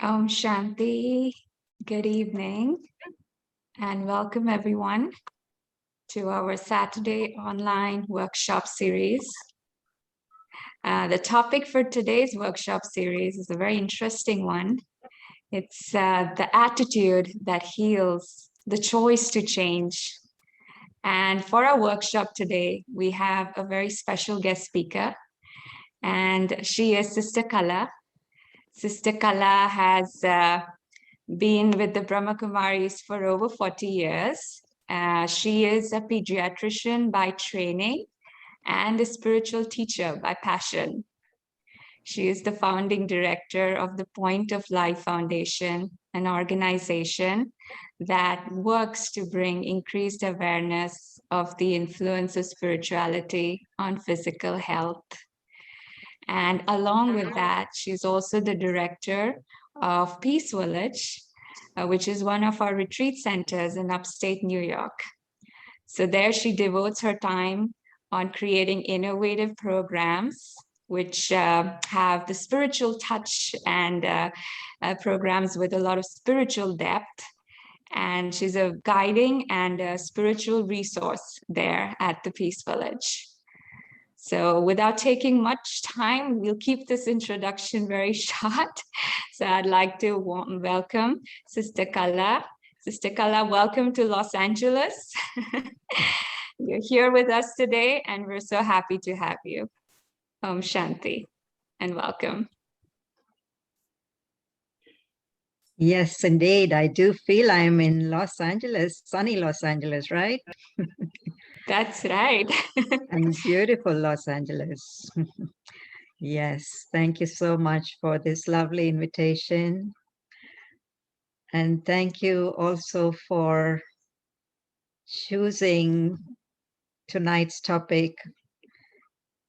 Shanti, good evening, and welcome everyone to our Saturday online workshop series. The topic for today's workshop series is a very interesting one. It's the attitude that heals, the choice to change. And for our workshop today, we have a very special guest speaker, and she is Sister Kala. Sister Kala has been with the Brahma Kumaris for over 40 years. She is a pediatrician by training and a spiritual teacher by passion. She is the founding director of the Point of Life Foundation, an organization that works to bring increased awareness of the influence of spirituality on physical health. And along with that, she's also the director of Peace Village, which is one of our retreat centers in upstate New York. So there she devotes her time on creating innovative programs which have the spiritual touch and programs with a lot of spiritual depth. And she's a guiding and a spiritual resource there at the Peace Village. So without taking much time, we'll keep this introduction very short. So I'd like to welcome Sister Kala. Sister Kala, welcome to Los Angeles. You're here with us today, and we're so happy to have you. Shanti, and welcome. Yes, indeed. I do feel I'm in Los Angeles, sunny Los Angeles, right? That's right. And beautiful Los Angeles. Yes, thank you so much for this lovely invitation. And thank you also for choosing tonight's topic,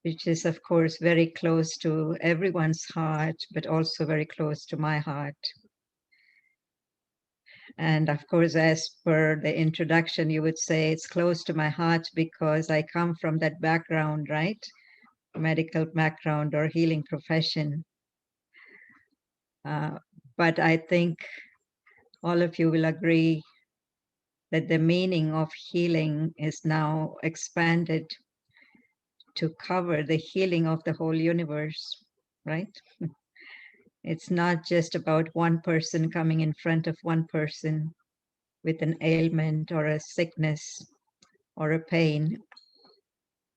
which is, of course, very close to everyone's heart, but also very close to my heart. And of course, as per the introduction, you would say it's close to my heart because I come from that background, right? Medical background or healing profession. But I think all of you will agree that the meaning of healing is now expanded to cover the healing of the whole universe, right? It's not just about one person coming in front of one person with an ailment or a sickness or a pain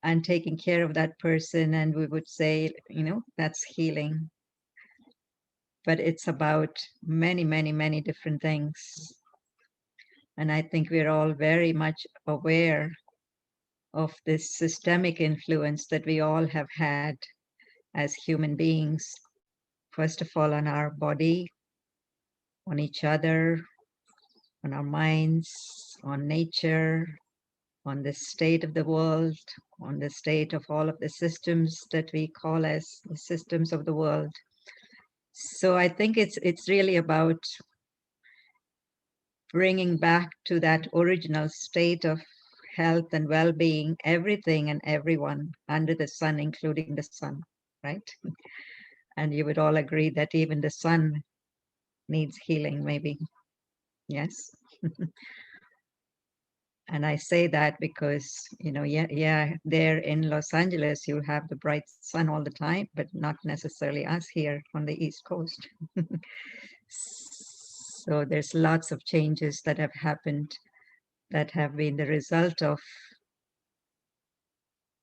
and taking care of that person, and we would say, that's healing. But it's about many, many, many different things. And I think we're all very much aware of this systemic influence that we all have had as human beings. First of all, on our body, on each other, on our minds, on nature, on the state of the world, on the state of all of the systems that we call as the systems of the world. So I think it's really about bringing back to that original state of health and well-being, everything and everyone under the sun, including the sun, right? And you would all agree that even the sun needs healing, maybe. Yes. And I say that because, there in Los Angeles, you have the bright sun all the time, but not necessarily us here on the East Coast. So there's lots of changes that have happened that have been the result of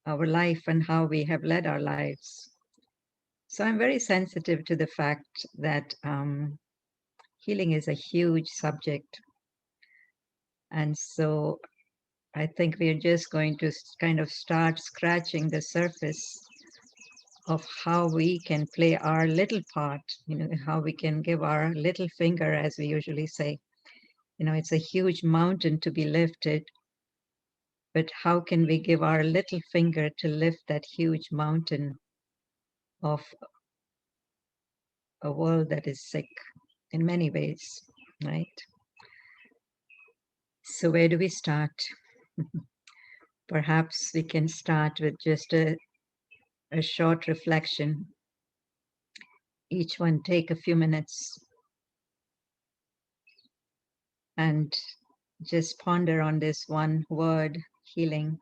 our life and how we have led our lives. So I'm very sensitive to the fact that healing is a huge subject. And so I think we're just going to kind of start scratching the surface of how we can play our little part, how we can give our little finger, as we usually say. It's a huge mountain to be lifted, but how can we give our little finger to lift that huge mountain of a world that is sick in many ways, right? So where do we start? Perhaps we can start with just a short reflection. Each one take a few minutes and just ponder on this one word, healing,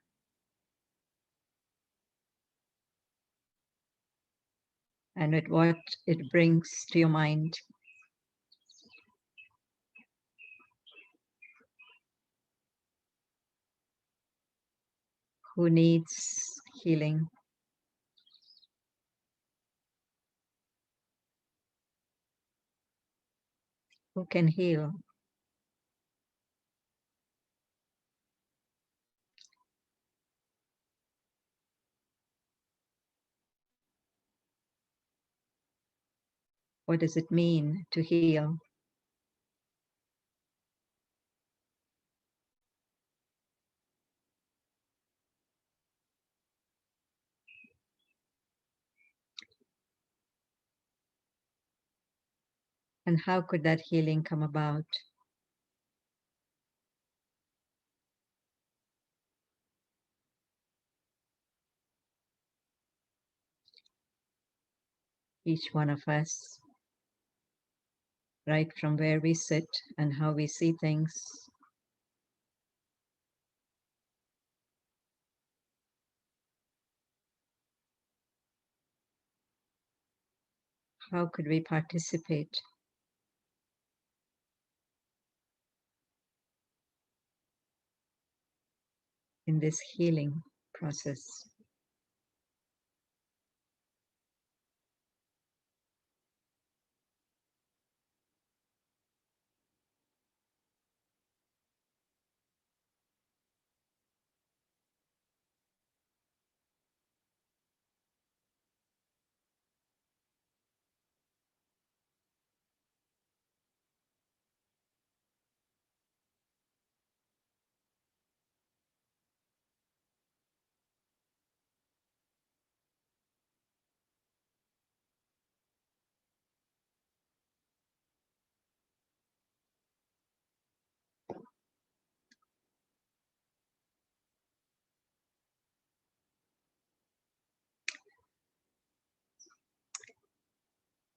and with what it brings to your mind. Who needs healing? Who can heal? What does it mean to heal? And how could that healing come about? Each one of us, right from where we sit and how we see things, how could we participate in this healing process?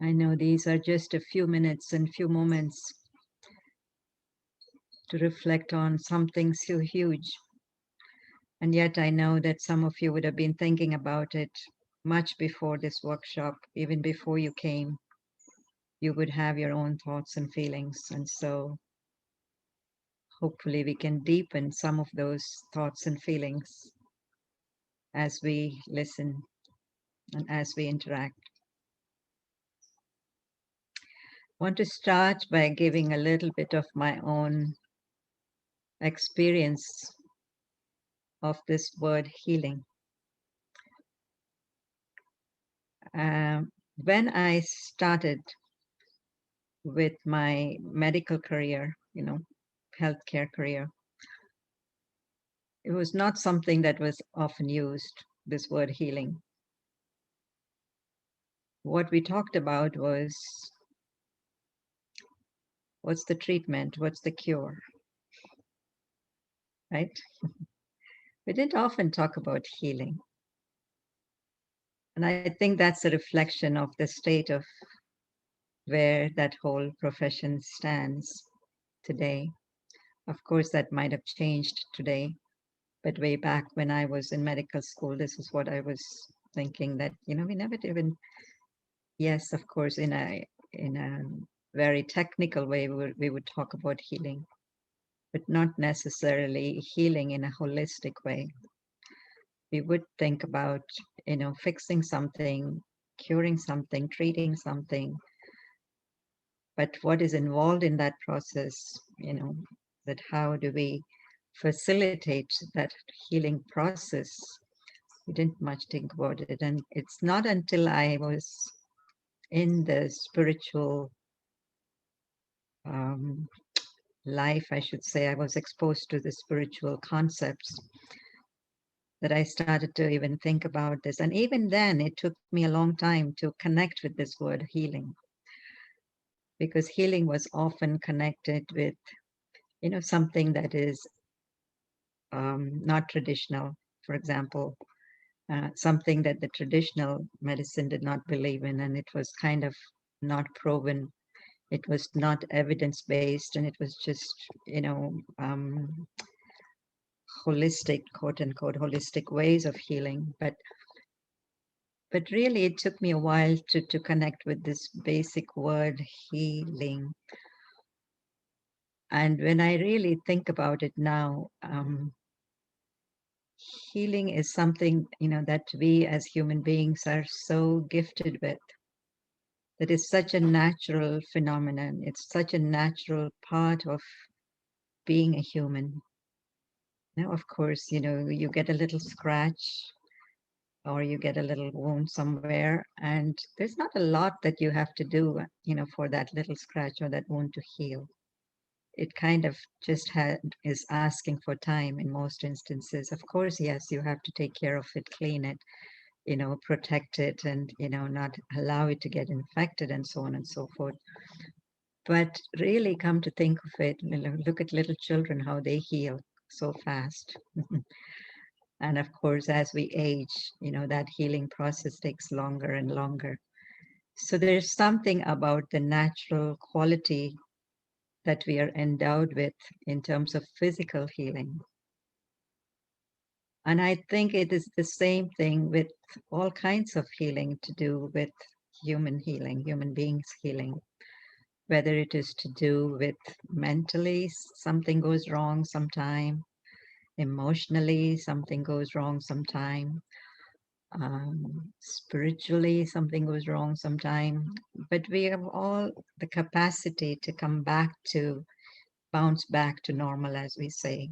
I know these are just a few minutes and few moments to reflect on something so huge. And yet I know that some of you would have been thinking about it much before this workshop, even before you came. You would have your own thoughts and feelings. And so hopefully we can deepen some of those thoughts and feelings as we listen and as we interact. I want to start by giving a little bit of my own experience of this word healing. When I started with my medical career, healthcare career, it was not something that was often used, this word healing. What we talked about was what's the treatment, what's the cure, right? We didn't often talk about healing. And I think that's a reflection of the state of where that whole profession stands today. Of course, that might have changed today, but way back when I was in medical school, this is what I was thinking that, we never even, yes, of course, in a very technical way, we would talk about healing, but not necessarily healing in a holistic way. We would think about, fixing something, curing something, treating something, but what is involved in that process, that how do we facilitate that healing process? We didn't much think about it. And it's not until I was in the spiritual um, life, I should say, I was exposed to the spiritual concepts that I started to even think about this. And even then, it took me a long time to connect with this word healing, because healing was often connected with, something that is not traditional. For example, something that the traditional medicine did not believe in, and it was kind of not proven It was not evidence based, and it was just, holistic, quote unquote, holistic ways of healing. But really, it took me a while to connect with this basic word, healing. And when I really think about it now, healing is something, that we as human beings are so gifted with. That is such a natural phenomenon. It's such a natural part of being a human. Now, of course, you get a little scratch or you get a little wound somewhere, and there's not a lot that you have to do, for that little scratch or that wound to heal. It kind of just is asking for time in most instances. Of course, yes, you have to take care of it, clean it, protect it, and, not allow it to get infected and so on and so forth. But really, come to think of it, look at little children, how they heal so fast. And of course, as we age, that healing process takes longer and longer. So there's something about the natural quality that we are endowed with in terms of physical healing. And I think it is the same thing with all kinds of healing to do with human healing, human beings healing, whether it is to do with mentally, something goes wrong sometime, emotionally, something goes wrong sometime, spiritually, something goes wrong sometime. But we have all the capacity to come back to bounce back to normal, as we say.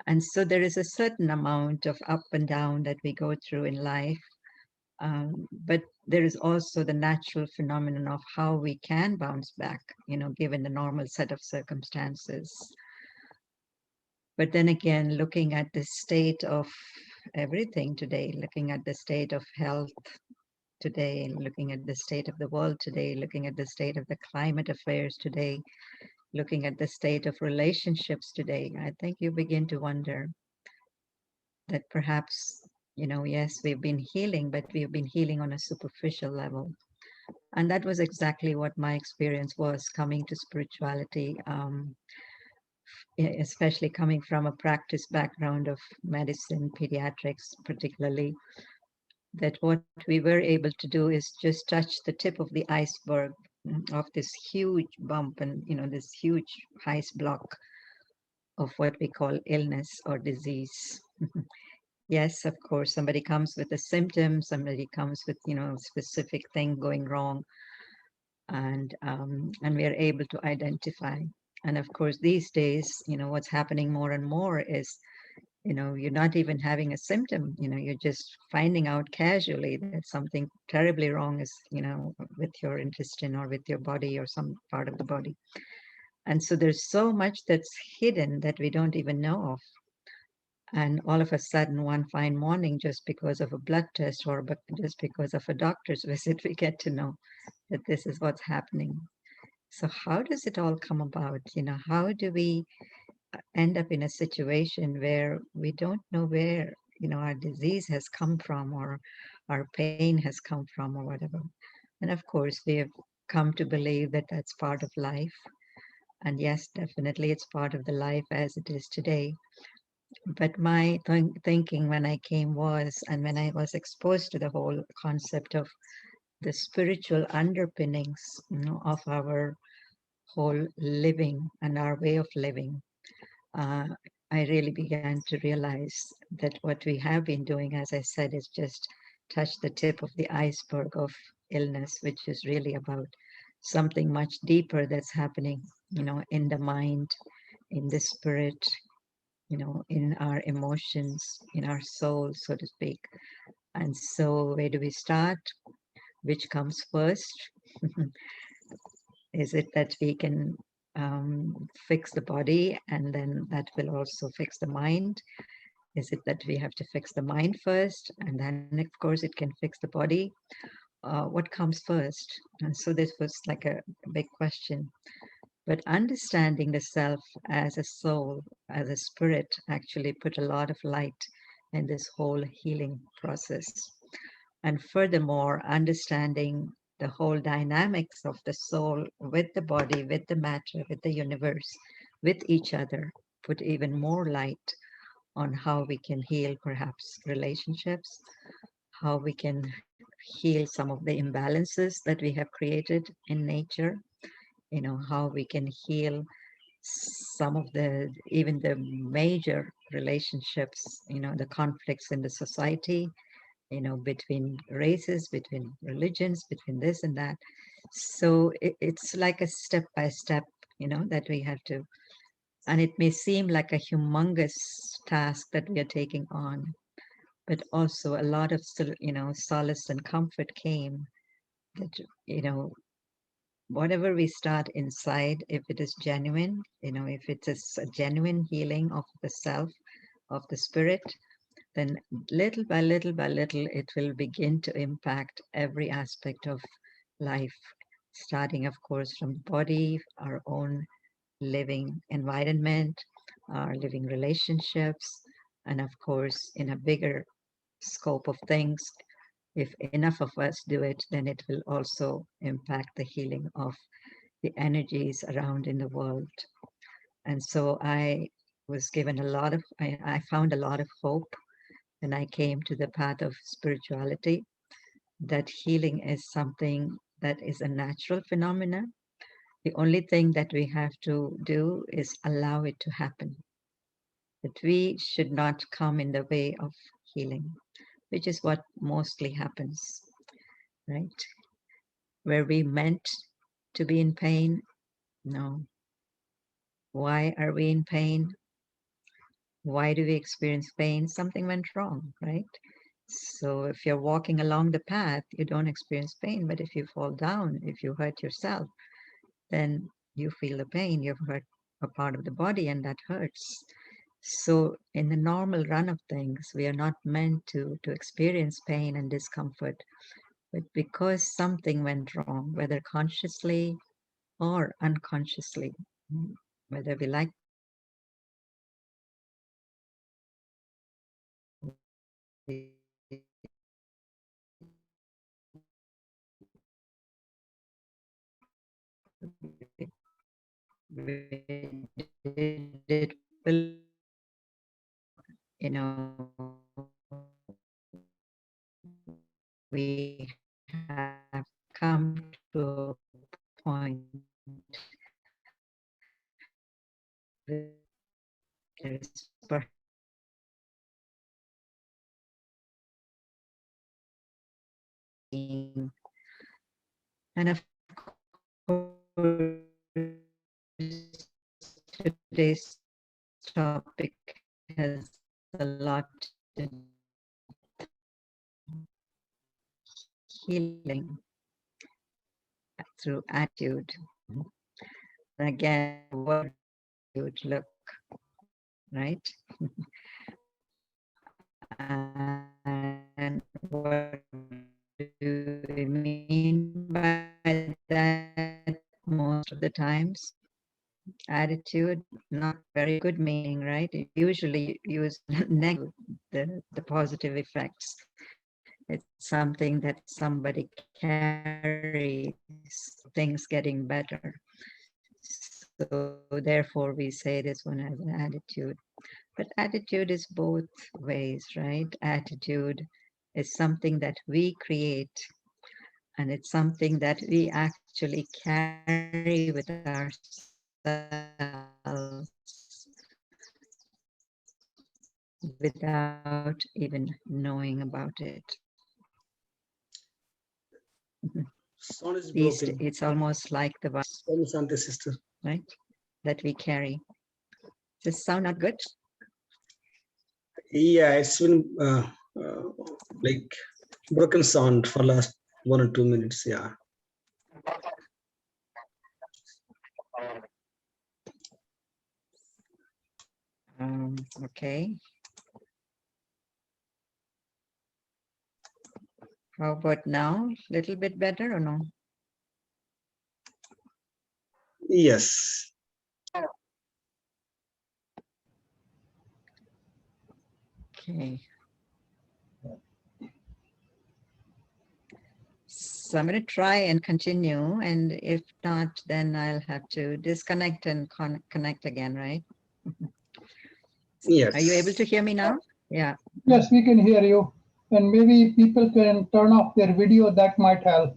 And so there is a certain amount of up and down that we go through in life. But there is also the natural phenomenon of how we can bounce back, given the normal set of circumstances. But then again, looking at the state of everything today, looking at the state of health today, looking at the state of the world today, looking at the state of the climate affairs today, looking at the state of relationships today, I think you begin to wonder that perhaps, yes, we've been healing, but we've been healing on a superficial level. And that was exactly what my experience was coming to spirituality, especially coming from a practice background of medicine, pediatrics, particularly, that what we were able to do is just touch the tip of the iceberg of this huge bump and, this huge ice block of what we call illness or disease. Yes, of course, somebody comes with a symptom, somebody comes with, specific thing going wrong, and we are able to identify. And of course, these days, what's happening more and more is, you're not even having a symptom, you're just finding out casually that something terribly wrong is, with your intestine or with your body or some part of the body. And so there's so much that's hidden that we don't even know of. And all of a sudden, one fine morning, just because of a blood test or just because of a doctor's visit, we get to know that this is what's happening. So, how does it all come about? How do we end up in a situation where we don't know where, our disease has come from or our pain has come from or whatever? And of course, we have come to believe that that's part of life. And yes, definitely it's part of the life as it is today. But my thinking when I came was, and when I was exposed to the whole concept of the spiritual underpinnings, of our whole living and our way of living, uh, I really began to realize that what we have been doing, as I said, is just touch the tip of the iceberg of illness, which is really about something much deeper that's happening, in the mind, in the spirit, in our emotions, in our soul, so to speak. And so, where do we start? Which comes first? Is it that we can fix the body and then that will also fix the mind? Is it that we have to fix the mind first and then, of course, it can fix the body? What comes first? And so, this was like a big question. But understanding the self as a soul, as a spirit, actually put a lot of light in this whole healing process. And furthermore, understanding the whole dynamics of the soul with the body, with the matter, with the universe, with each other, put even more light on how we can heal perhaps relationships, how we can heal some of the imbalances that we have created in nature, how we can heal some of the even the major relationships, the conflicts in the society, between races, between religions, between this and that. So it's like a step by step, that we have to, and it may seem like a humongous task that we are taking on, but also a lot of solace and comfort came that, whatever we start inside, if it is genuine, if it is a genuine healing of the self, of the spirit, then little by little by little, it will begin to impact every aspect of life, starting, of course, from the body, our own living environment, our living relationships, and of course, in a bigger scope of things, if enough of us do it, then it will also impact the healing of the energies around in the world. And so I found a lot of hope when I came to the path of spirituality, that healing is something that is a natural phenomenon. The only thing that we have to do is allow it to happen. That we should not come in the way of healing, which is what mostly happens, right? Were we meant to be in pain? No. Why are we in pain? Why do we experience pain? Something went wrong, right? So if you're walking along the path, you don't experience pain. But if you fall down, if you hurt yourself, then you feel the pain. You've hurt a part of the body and that hurts. So in the normal run of things, we are not meant to experience pain and discomfort. But because something went wrong, whether consciously or unconsciously, whether we like to admit it or not, we have come to a point where there is being, and of course, today's topic has a lot to healing through attitude. And again, what attitude look, right? And what do we mean by that most of the times? Attitude, not very good meaning, right? It usually use negative, the positive effects. It's something that somebody carries, things getting better. So therefore we say this one has an attitude. But attitude is both ways, right? Attitude is something that we create, and it's something that we actually carry with ourselves without even knowing about it. Sound is These, broken. it's almost like the virus, Tell me something, sister. right? That we carry. Does this sound not good? Yeah, it's been like broken sound for last 1 or 2 minutes. Yeah. Okay. How about now? Little bit better or no? Yes. Okay. So I'm going to try and continue. And if not, then I'll have to disconnect and connect again, right? Are you able Yes. to hear me now? Yeah. Yes, we can hear you. And maybe people can turn off their video, that might help.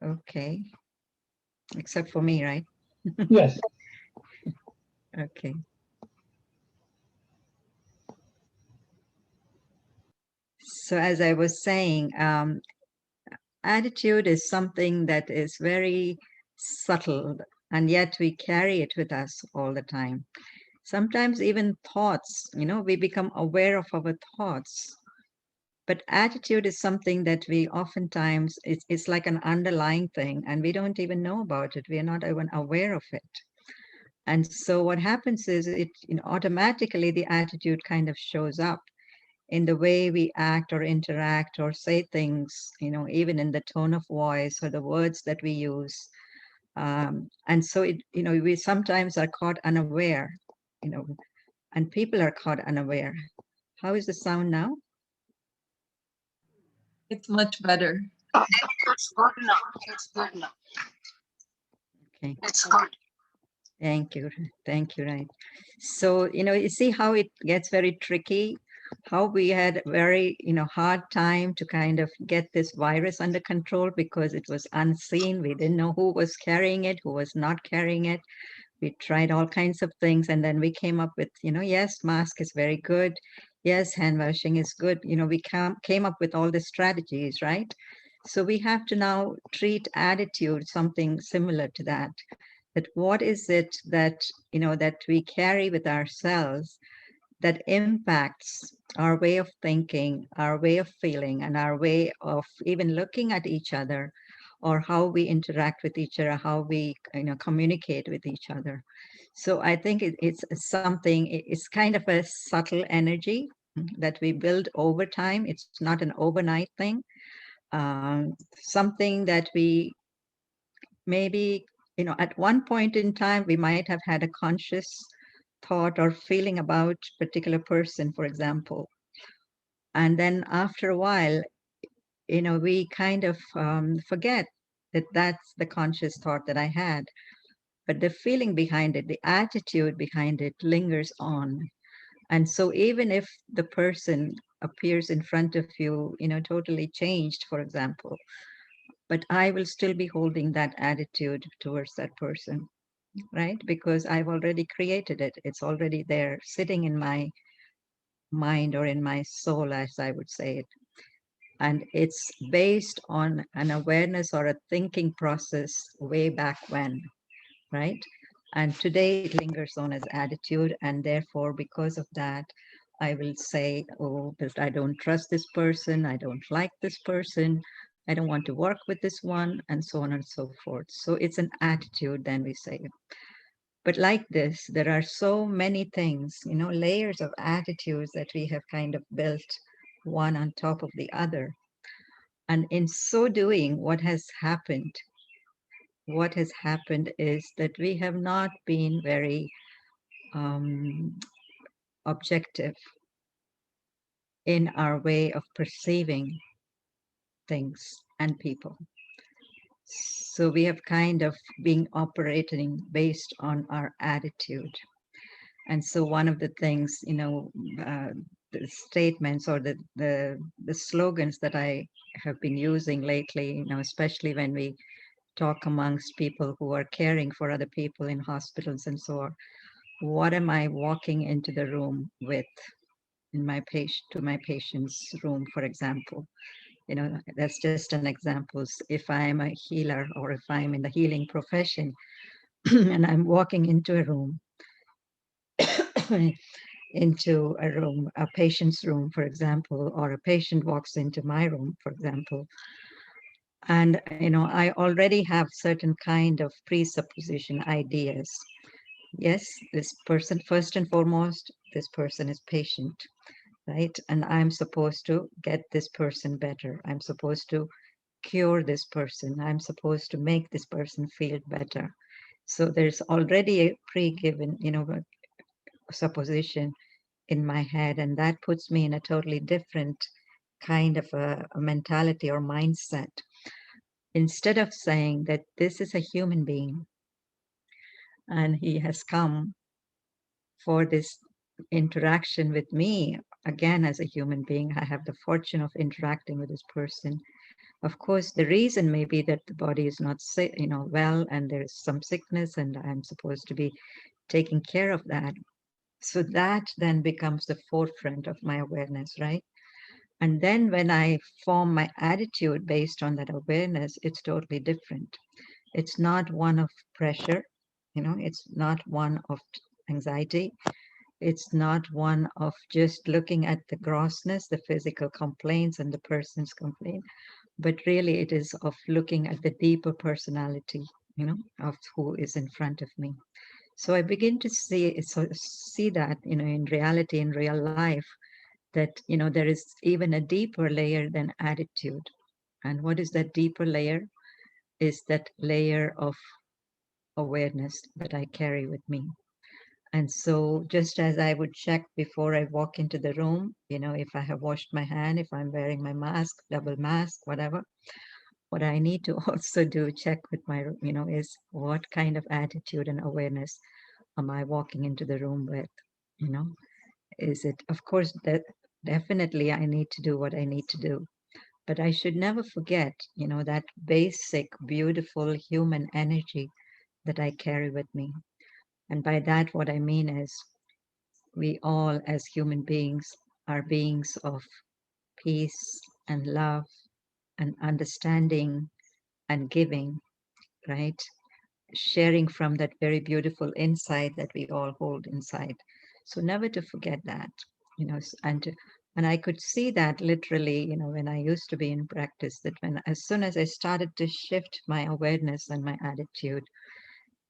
Okay. Except for me, right? Yes. Okay. So as I was saying, attitude is something that is very subtle, and yet we carry it with us all the time. Sometimes even thoughts, we become aware of our thoughts. But attitude is something that we oftentimes, it's like an underlying thing, and we don't even know about it. We are not even aware of it. And so what happens is automatically the attitude kind of shows up in the way we act or interact or say things, even in the tone of voice or the words that we use. And so we sometimes are caught unaware, and people are caught unaware. How is the sound now? It's much better. It's good now. It's good now. Okay. It's good. Thank you. Thank you. Right. So, you see how it gets very tricky, how we had a very, hard time to kind of get this virus under control because it was unseen. We didn't know who was carrying it, who was not carrying it. We tried all kinds of things. And then we came up with, yes, mask is very good. Yes, hand washing is good. We came up with all the strategies, right? So we have to now treat attitude something similar to that. That what is it that that we carry with ourselves that impacts our way of thinking, our way of feeling, and our way of even looking at each other, or how we interact with each other, how we communicate with each other. So I think it's something, it's kind of a subtle energy that we build over time. It's not an overnight thing. Something that we maybe at one point in time we might have had a conscious thought or feeling about particular person, for example, and then after a while we kind of forget that that's the conscious thought that I had, but the feeling behind it, the attitude behind it lingers on. And so even if the person appears in front of you totally changed, for example, but I will still be holding that attitude towards that person, right? Because I've already created it. It's already there, sitting in my mind or in my soul, as I would say it. And it's based on an awareness or a thinking process way back when, right? And today it lingers on as attitude. And therefore, because of that, I will say, oh, but I don't trust this person. I don't like this person. I don't want to work with this one, and so on and so forth. So it's an attitude, then we say. But like this, there are so many things, layers of attitudes that we have kind of built one on top of the other. And in so doing, what has happened is that we have not been very objective in our way of perceiving things and people. So we have kind of been operating based on our attitude. And so one of the things, the statements or the slogans that I have been using lately, especially when we talk amongst people who are caring for other people in hospitals and so on, what am I walking into the room with in my patient's room, for example? That's just an example. If I'm a healer or if I'm in the healing profession and I'm walking into a room, a patient's room, for example, or a patient walks into my room, for example, and I already have certain kind of presupposition ideas. Yes, this person, first and foremost, this person is patient, right? And I'm supposed to get this person better. I'm supposed to cure this person. I'm supposed to make this person feel better. So there's already a pre-given, supposition in my head, and that puts me in a totally different kind of a mentality or mindset. Instead of saying that this is a human being and he has come for this interaction with me, again, as a human being, I have the fortune of interacting with this person. Of course, the reason may be that the body is not sick, well, and there's some sickness, and I'm supposed to be taking care of that. So that then becomes the forefront of my awareness, right? And then when I form my attitude based on that awareness, it's totally different. It's not one of pressure, it's not one of anxiety. It's not one of just looking at the grossness, the physical complaints and the person's complaint, but really it is of looking at the deeper personality, of who is in front of me. So I begin to see that, in reality, in real life, that, there is even a deeper layer than attitude. And what is that deeper layer? Is that layer of awareness that I carry with me. And so just as I would check before I walk into the room, if I have washed my hand, if I'm wearing my mask, double mask, whatever, what I need to also do, check with my, is what kind of attitude and awareness am I walking into the room with? You know, is it, of course, that definitely I need to do what I need to do, but I should never forget, that basic, beautiful human energy that I carry with me. And by that, what I mean is we all, as human beings, are beings of peace and love and understanding and giving, right? Sharing from that very beautiful insight that we all hold inside. So never to forget that, and I could see that literally, when I used to be in practice, that as soon as I started to shift my awareness and my attitude,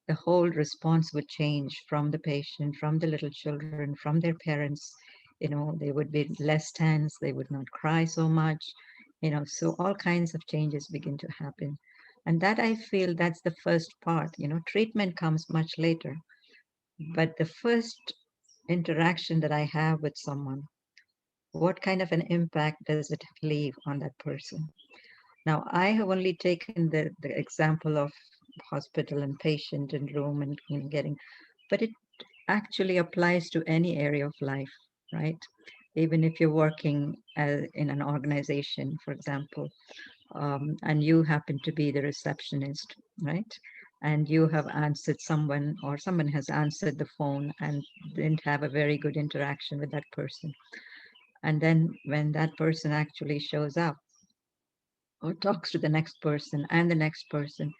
the whole response would change from the patient, from the little children, from their parents. They would be less tense, they would not cry so much, so all kinds of changes begin to happen. And that, I feel, that's the first part. Treatment comes much later, but the first interaction that I have with someone, what kind of an impact does it leave on that person? Now, I have only taken the example of hospital and patient and room and getting, but it actually applies to any area of life, right? Even if you're working in an organization, for example, and you happen to be the receptionist, right? And you have answered someone, or someone has answered the phone and didn't have a very good interaction with that person. And then when that person actually shows up or talks to the next person and the next person,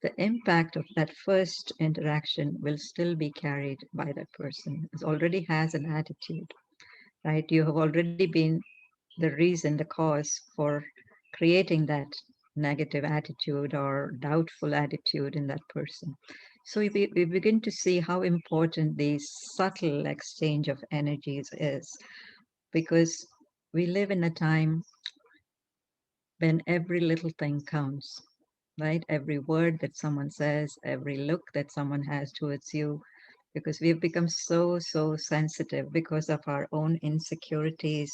the impact of that first interaction will still be carried by that person. It already has an attitude, right? You have already been the reason, the cause for creating that negative attitude or doubtful attitude in that person. So we begin to see how important these subtle exchange of energies is, because we live in a time when every little thing counts, right? Every word that someone says, every look that someone has towards you, because we've become so sensitive because of our own insecurities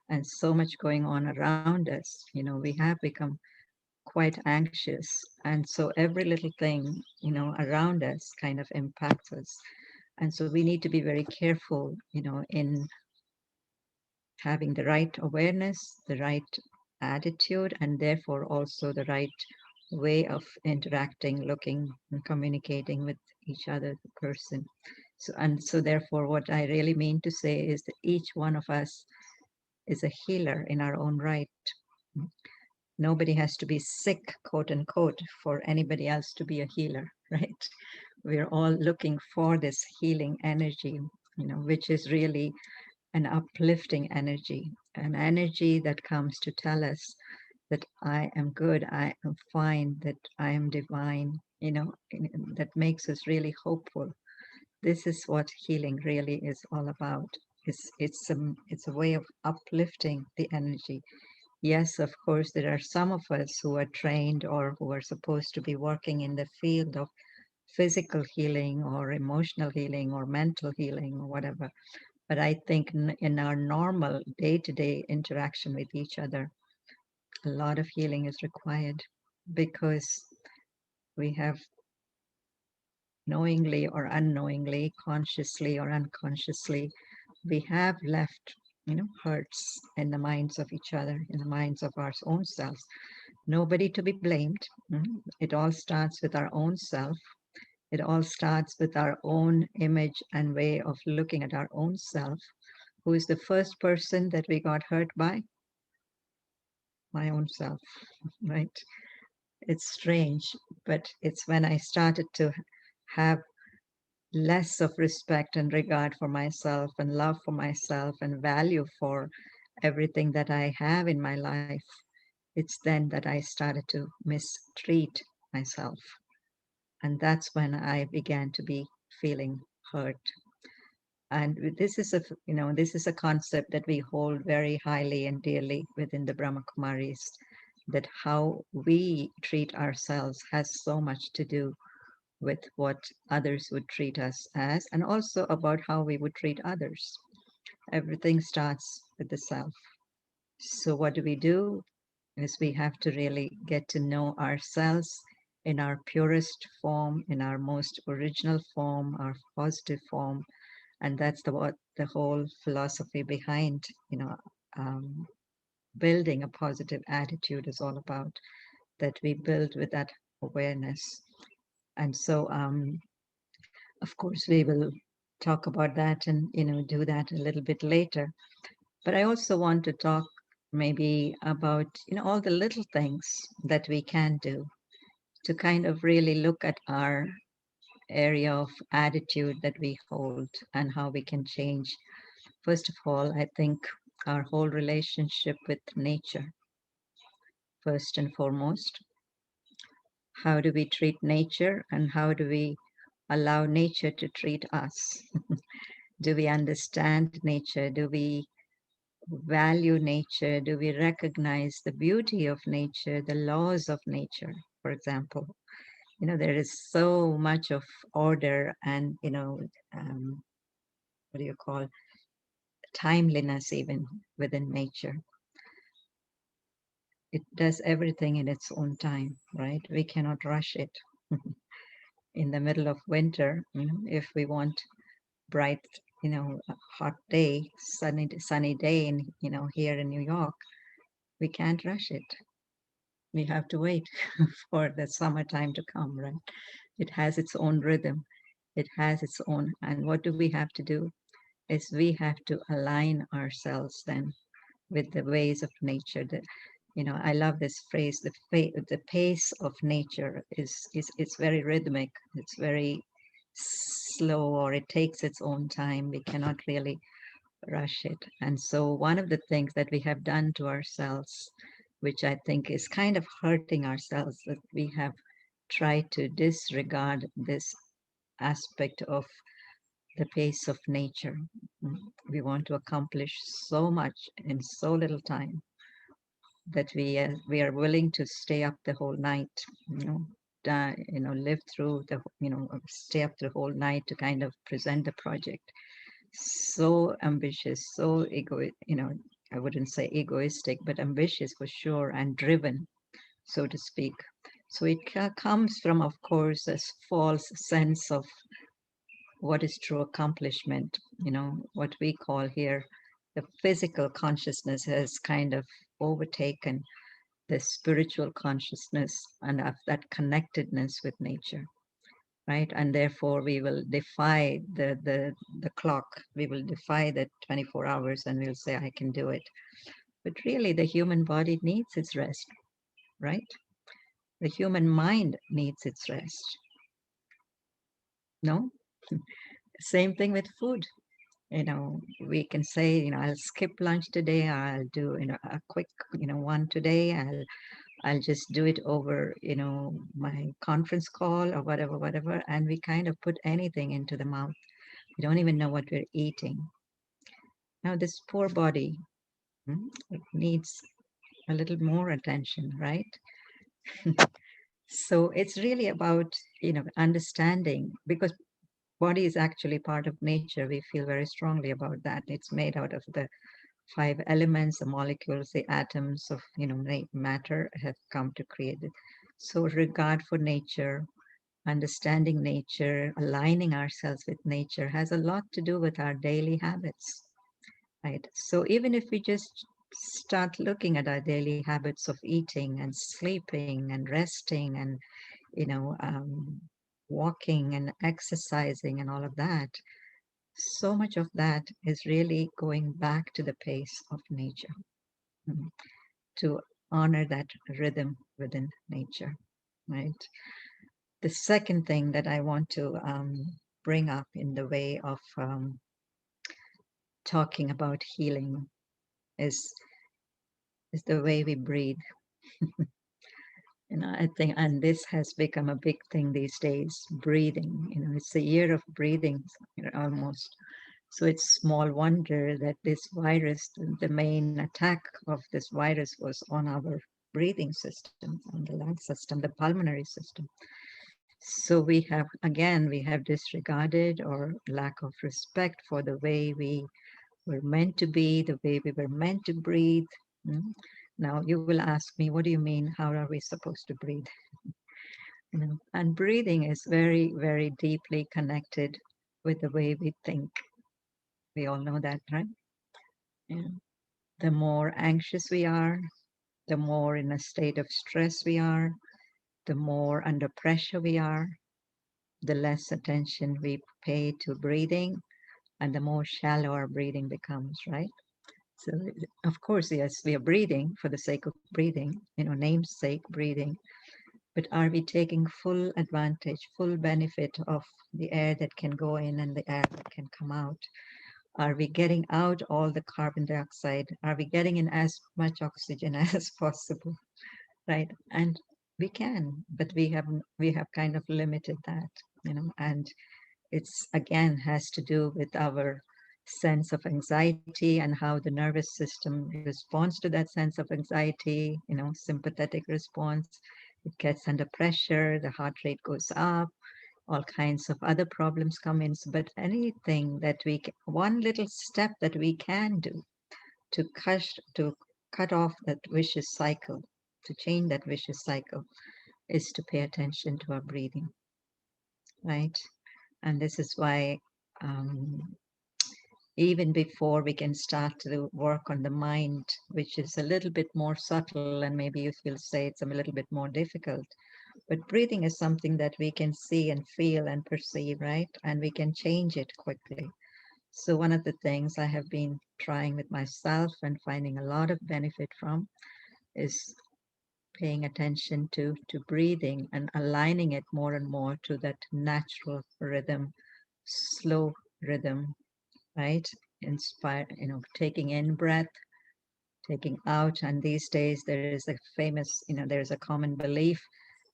and so much going on around us. We have become quite anxious. And so every little thing, around us kind of impacts us. And so we need to be very careful, in having the right awareness, the right attitude, and therefore also the right way of interacting, looking, and communicating with each other, the person. So therefore, what I really mean to say is that each one of us is a healer in our own right. Nobody has to be sick, quote unquote, for anybody else to be a healer, right? We're all looking for this healing energy, which is really an uplifting energy, an energy that comes to tell us that I am good, I am fine, that I am divine, that makes us really hopeful. This is what healing really is all about. It's a way of uplifting the energy. Yes, of course, there are some of us who are trained or who are supposed to be working in the field of physical healing or emotional healing or mental healing or whatever. But I think in our normal day-to-day interaction with each other, a lot of healing is required because we have knowingly or unknowingly, consciously or unconsciously, we have left, hurts in the minds of each other, in the minds of our own selves. Nobody to be blamed. It all starts with our own self. It all starts with our own image and way of looking at our own self. Who is the first person that we got hurt by? My own self, right? It's strange, but it's when I started to have less of respect and regard for myself and love for myself and value for everything that I have in my life, it's then that I started to mistreat myself. And that's when I began to be feeling hurt. And this is this is a concept that we hold very highly and dearly within the Brahma Kumaris, that how we treat ourselves has so much to do with what others would treat us as, and also about how we would treat others. Everything starts with the self. So what do? Is we have to really get to know ourselves in our purest form, in our most original form, our positive form, and that's what the whole philosophy behind, um, building a positive attitude is all about. That we build with that awareness, and so of course we will talk about that and do that a little bit later. But I also want to talk maybe about all the little things that we can do to kind of really look at our area of attitude that we hold and how we can change. First of all, I think our whole relationship with nature, first and foremost. How do we treat nature and how do we allow nature to treat us? Do we understand nature? Do we value nature? Do we recognize the beauty of nature, the laws of nature, for example? There is so much of order and, what do you call, timeliness even within nature. It does everything in its own time, right? We cannot rush it. In the middle of winter, if we want bright, a hot day, sunny day in, here in New York, we can't rush it. We have to wait for the summertime to come, right? It has its own rhythm. It has its own, and what do we have to do? Is we have to align ourselves then with the ways of nature. I love this phrase, the pace of nature is it's very rhythmic. It's very slow, or it takes its own time. We cannot really rush it. And so one of the things that we have done to ourselves, which I think is kind of hurting ourselves, that we have tried to disregard this aspect of the pace of nature. We want to accomplish so much in so little time that we are willing to stay up the whole night, live through stay up the whole night to kind of present the project. So ambitious, so I wouldn't say egoistic, but ambitious for sure, and driven, so to speak. So it comes from, of course, a false sense of what is true accomplishment. What we call here the physical consciousness has kind of overtaken the spiritual consciousness and of that connectedness with nature, right? And therefore we will defy the clock. We will defy the 24 hours and we'll say, I can do it. But really the human body needs its rest, right? The human mind needs its rest. No? Same thing with food. We can say, I'll skip lunch today, I'll do, a quick, one today, I'll just do it over, my conference call or whatever. And we kind of put anything into the mouth. We don't even know what we're eating. Now, this poor body, it needs a little more attention, right? So it's really about, understanding, because body is actually part of nature. We feel very strongly about that. It's made out of the 5 elements, the molecules, the atoms of matter have come to create it. So regard for nature, understanding nature, aligning ourselves with nature has a lot to do with our daily habits, right? So even if we just start looking at our daily habits of eating and sleeping and resting and you know um, walking and exercising and all of that, so much of that is really going back to the pace of nature, mm, to honor that rhythm within nature, right? The second thing that I want to bring up in the way of talking about healing is the way we breathe. I think, and this has become a big thing these days, breathing. It's a year of breathing, almost. So it's small wonder that this virus, the main attack of this virus was on our breathing system, on the lung system, the pulmonary system. So we have disregarded or lack of respect for the way we were meant to be, the way we were meant to breathe. Mm. Now you will ask me, what do you mean? How are we supposed to breathe? And breathing is very, very deeply connected with the way we think. We all know that, right? Yeah. The more anxious we are, the more in a state of stress we are, the more under pressure we are, the less attention we pay to breathing, and the more shallow our breathing becomes, right? So, of course, yes, we are breathing for the sake of breathing, namesake breathing, but are we taking full advantage, full benefit of the air that can go in and the air that can come out? Are we getting out all the carbon dioxide? Are we getting in as much oxygen as possible? Right? And we can, but we have kind of limited that, and it's again has to do with our sense of anxiety and how the nervous system responds to that sense of anxiety, sympathetic response. It gets under pressure, the heart rate goes up, all kinds of other problems come in. But anything that one little step that we can do to cut off that vicious cycle, to change that vicious cycle, is to pay attention to our breathing, right? And this is why um, even before we can start to work on the mind, which is a little bit more subtle, and maybe you will say it's a little bit more difficult. But breathing is something that we can see and feel and perceive, right? And we can change it quickly. So one of the things I have been trying with myself and finding a lot of benefit from is paying attention to breathing and aligning it more and more to that natural rhythm, slow rhythm, right? Inspire, taking in breath, taking out. And these days there is a famous, there's a common belief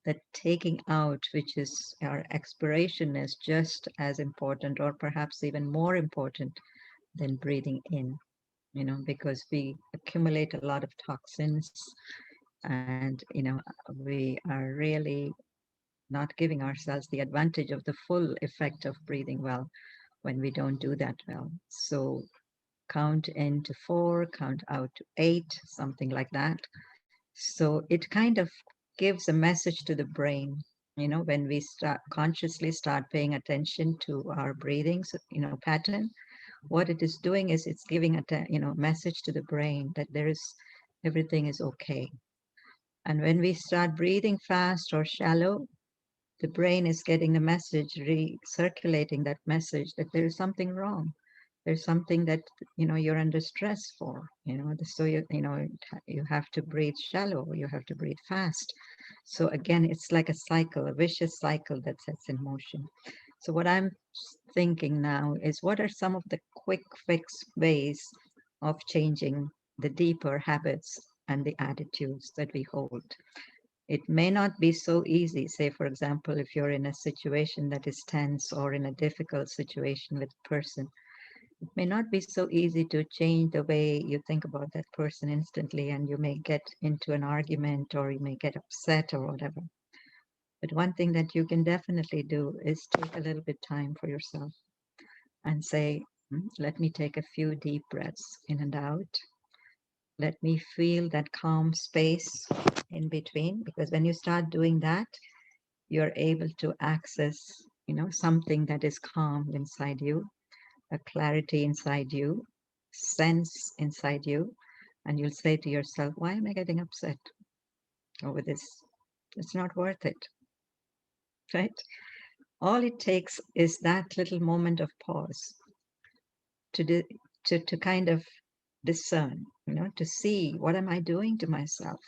that taking out, which is our expiration, is just as important or perhaps even more important than breathing in, because we accumulate a lot of toxins, and we are really not giving ourselves the advantage of the full effect of breathing well when we don't do that well. So count in to 4, count out to 8, something like that. So it kind of gives a message to the brain, when we start consciously start paying attention to our breathing, pattern. What it is doing is it's giving a message to the brain that everything is okay. And when we start breathing fast or shallow, the brain is getting the message, recirculating that message that there is something wrong. There's something that you're under stress for. So you have to breathe shallow. You have to breathe fast. So again, it's like a cycle, a vicious cycle that sets in motion. So what I'm thinking now is, what are some of the quick fix ways of changing the deeper habits and the attitudes that we hold? It may not be so easy. Say, for example, if you're in a situation that is tense or in a difficult situation with a person, it may not be so easy to change the way you think about that person instantly, and you may get into an argument or you may get upset or whatever. But one thing that you can definitely do is take a little bit time for yourself and say, let me take a few deep breaths in and out. Let me feel that calm space in between, because when you start doing that, you're able to access, something that is calm inside you, a clarity inside you, sense inside you, and you'll say to yourself, why am I getting upset over this? It's not worth it, right? All it takes is that little moment of pause to to kind of discern, to see, what am I doing to myself?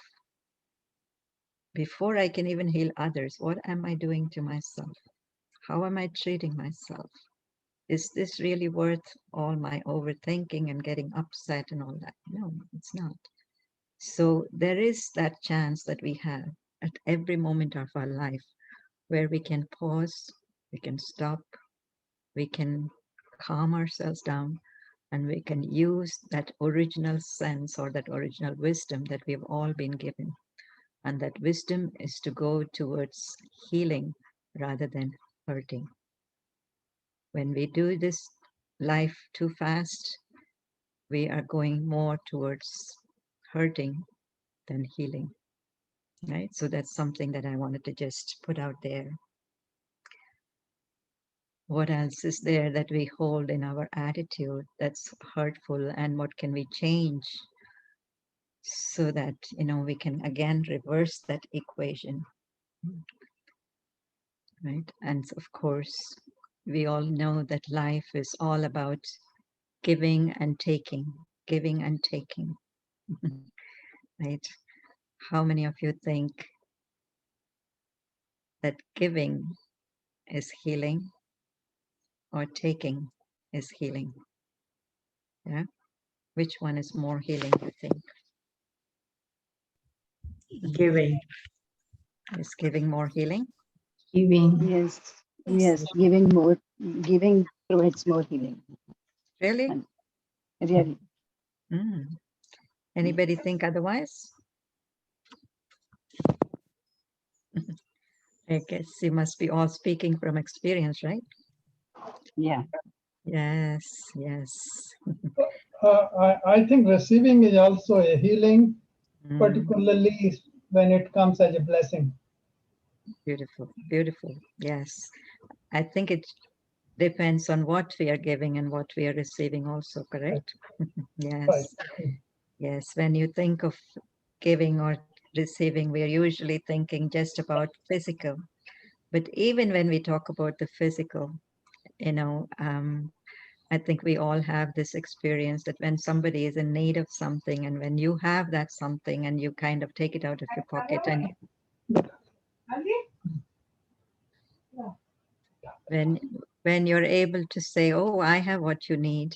Before I can even heal others, what am I doing to myself? How am I treating myself? Is this really worth all my overthinking and getting upset and all that? No, it's not. So there is that chance that we have at every moment of our life where we can pause, we can stop, we can calm ourselves down, and we can use that original sense or that original wisdom that we've all been given. And that wisdom is to go towards healing rather than hurting. When we do this life too fast, we are going more towards hurting than healing, right? So that's something that I wanted to just put out there. What else is there that we hold in our attitude that's hurtful, and what can we change so that, we can again reverse that equation, right? And of course, we all know that life is all about giving and taking, giving and taking, right? How many of you think that giving is healing or taking is healing? Yeah. Which one is more healing, you think? Giving. Is giving more healing? Giving. Yes, Yes. yes, giving provides more healing. Really? And really, Mm. Anybody think otherwise? I guess you must be all speaking from experience, right? yeah. Yes, yes. I think receiving is also a healing, Mm, particularly when it comes as a blessing. beautiful, beautiful. Yes. I think it depends on what we are giving and what we are receiving also, correct? Right. Yes, yes. When you think of giving or receiving, we are usually thinking just about physical. But even when we talk about the physical, I think we all have this experience that when somebody is in need of something, and when you have that something and you kind of take it out of your pocket, and when when you're able to say, oh, I have what you need,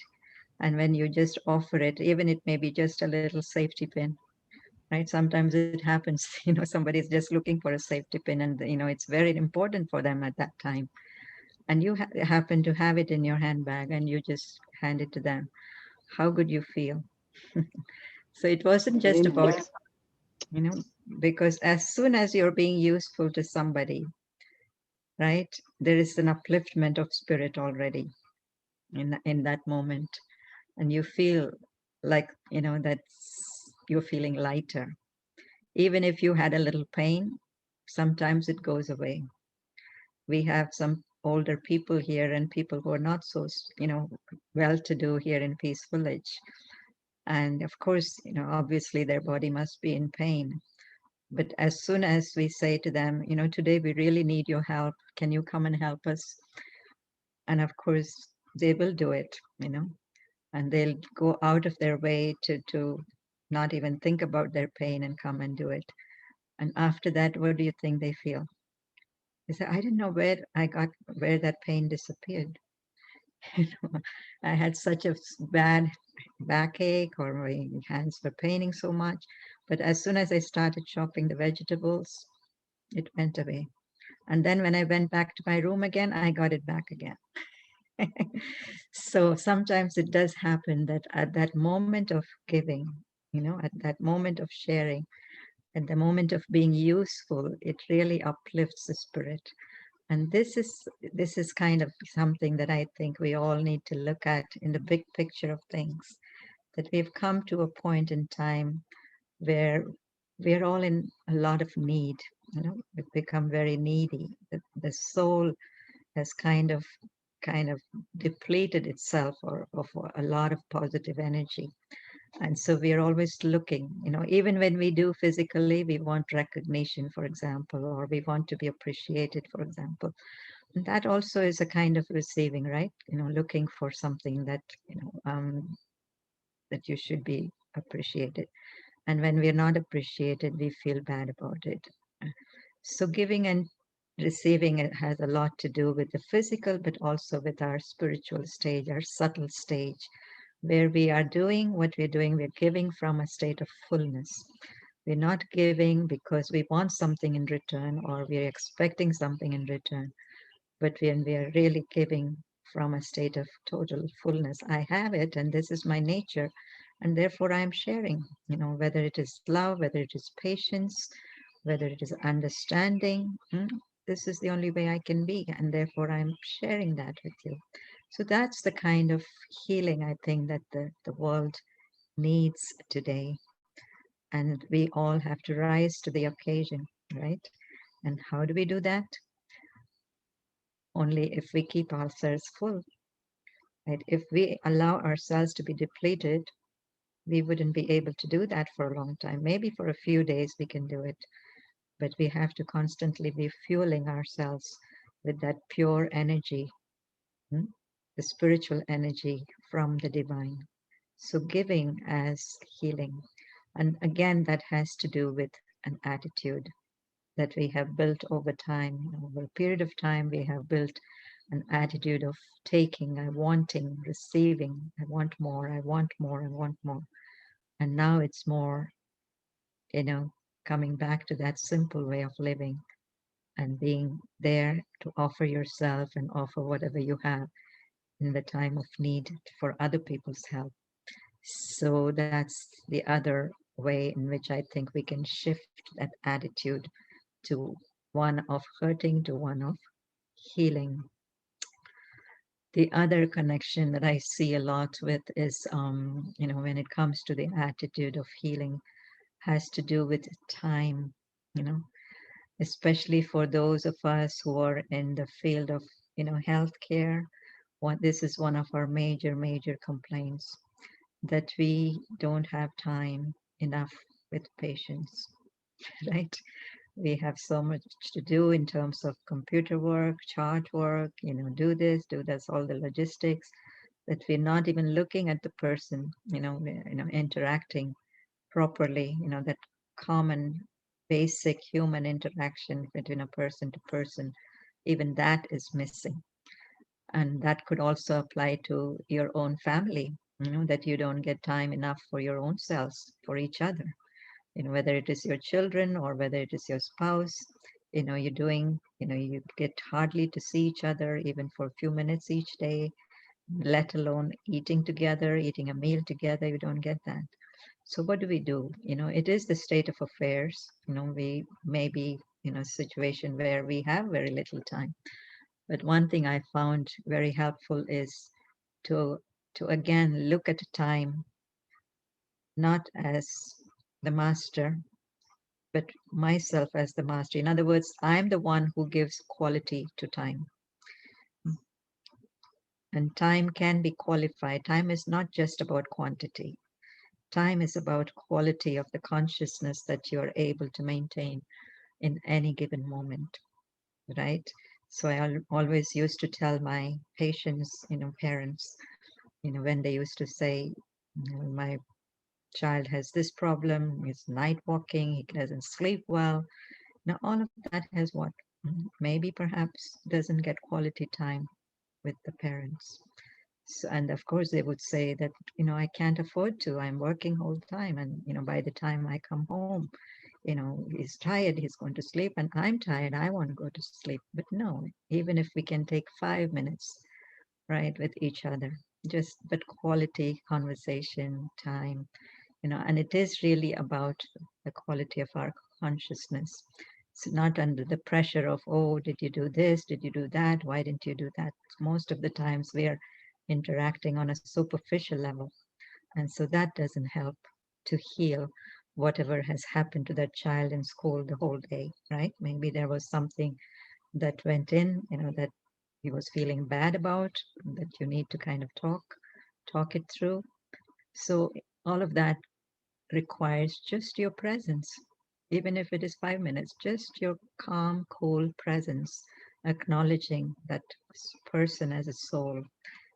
and when you just offer it, even it may be just a little safety pin, right? Sometimes it happens, somebody's just looking for a safety pin, and it's very important for them at that time, and you happen to have it in your handbag and you just hand it to them. How good you feel. So it wasn't just Really about, nice. because as soon as you're being useful to somebody, right, there is an upliftment of spirit already in that moment, and you feel like, that's, you're feeling lighter. Even if you had a little pain, sometimes it goes away. We have some older people here and people who are not so, well to do here in Peace Village. And of course, obviously their body must be in pain. But as soon as we say to them, today we really need your help, can you come and help us? And of course, they will do it, and they'll go out of their way to not even think about their pain and come and do it. And after that, what do you think they feel? They say, I didn't know where that pain disappeared. You know, I had such a bad backache, or my hands were paining so much. But as soon as I started chopping the vegetables, it went away. And then when I went back to my room again, I got it back again. So sometimes it does happen that at that moment of giving, at that moment of sharing, At the moment of being useful, it really uplifts the spirit. And this is kind of something that I think we all need to look at in the big picture of things. That we've come to a point in time where we're all in a lot of need. We've become very needy. The soul has kind of depleted itself of a lot of positive energy. And so we are always looking, even when we do physically, we want recognition, for example, or we want to be appreciated, for example. And that also is a kind of receiving, right? Looking for something that you should be appreciated. And when we're not appreciated, we feel bad about it. So giving and receiving, it has a lot to do with the physical, but also with our spiritual stage, our subtle stage, where we are doing what we're doing, we're giving from a state of fullness. We're not giving because we want something in return or we're expecting something in return, but when we are really giving from a state of total fullness, I have it and this is my nature, and therefore I'm sharing, whether it is love, whether it is patience, whether it is understanding. This is the only way I can be, and therefore I'm sharing that with you. So that's the kind of healing I think that the world needs today. And we all have to rise to the occasion, right? And how do we do that? Only if we keep ourselves full, right? If we allow ourselves to be depleted, we wouldn't be able to do that for a long time. Maybe for a few days we can do it, but we have to constantly be fueling ourselves with that pure energy, hmm, the spiritual energy from the divine. So giving as healing. And again, that has to do with an attitude that we have built over time. Over a period of time, we have built an attitude of taking, I wanting, receiving, I want more, I want more, I want more. And now it's more, you know, coming back to that simple way of living and being there to offer yourself and offer whatever you have in the time of need for other people's help. So that's the other way in which I think we can shift that attitude to one of hurting to one of healing. The other connection that I see a lot with is, when it comes to the attitude of healing, has to do with time, you know, especially for those of us who are in the field of, healthcare. This is one of our major complaints, that we don't have time enough with patients, right? We have so much to do in terms of computer work, chart work, do this, do this, all the logistics, that we're not even looking at the person, interacting properly, that common basic human interaction between a person to person, even that is missing. And that could also apply to your own family, that you don't get time enough for your own selves, for each other, whether it is your children or whether it is your spouse, you get hardly to see each other even for a few minutes each day, let alone eating together, eating a meal together. You don't get that. So what do we do? It is the state of affairs. We may be in a situation where we have very little time. But one thing I found very helpful is to again look at time not as the master, but myself as the master. In other words, I'm the one who gives quality to time. And time can be qualified. Time is not just about quantity. Time is about quality of the consciousness that you're able to maintain in any given moment, right? So I always used to tell my patients, parents, when they used to say, my child has this problem, he's night walking, he doesn't sleep well. Now, all of that has what? Maybe perhaps doesn't get quality time with the parents. So, and of course, they would say that, I can't afford to. I'm working all the time. And, by the time I come home, he's tired, he's going to sleep. And I'm tired, I want to go to sleep. But no, even if we can take 5 minutes, right, with each other, but quality conversation, time, and it is really about the quality of our consciousness. It's not under the pressure of, oh, did you do this? Did you do that? Why didn't you do that? Most of the times we are interacting on a superficial level. And so that doesn't help to heal whatever has happened to that child in school the whole day, right? Maybe there was something that went in, that he was feeling bad about, that you need to kind of talk it through. So all of that requires just your presence, even if it is 5 minutes, just your calm, cool presence, acknowledging that person as a soul,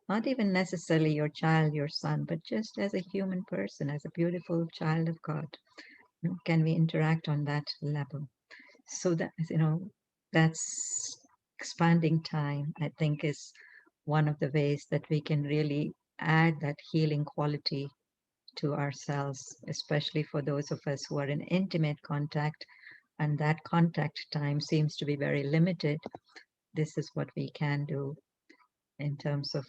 not even necessarily your child, your son, but just as a human person, as a beautiful child of God. Can we interact on that level? So that, that's expanding time, I think, is one of the ways that we can really add that healing quality to ourselves, especially for those of us who are in intimate contact and that contact time seems to be very limited. This is what we can do in terms of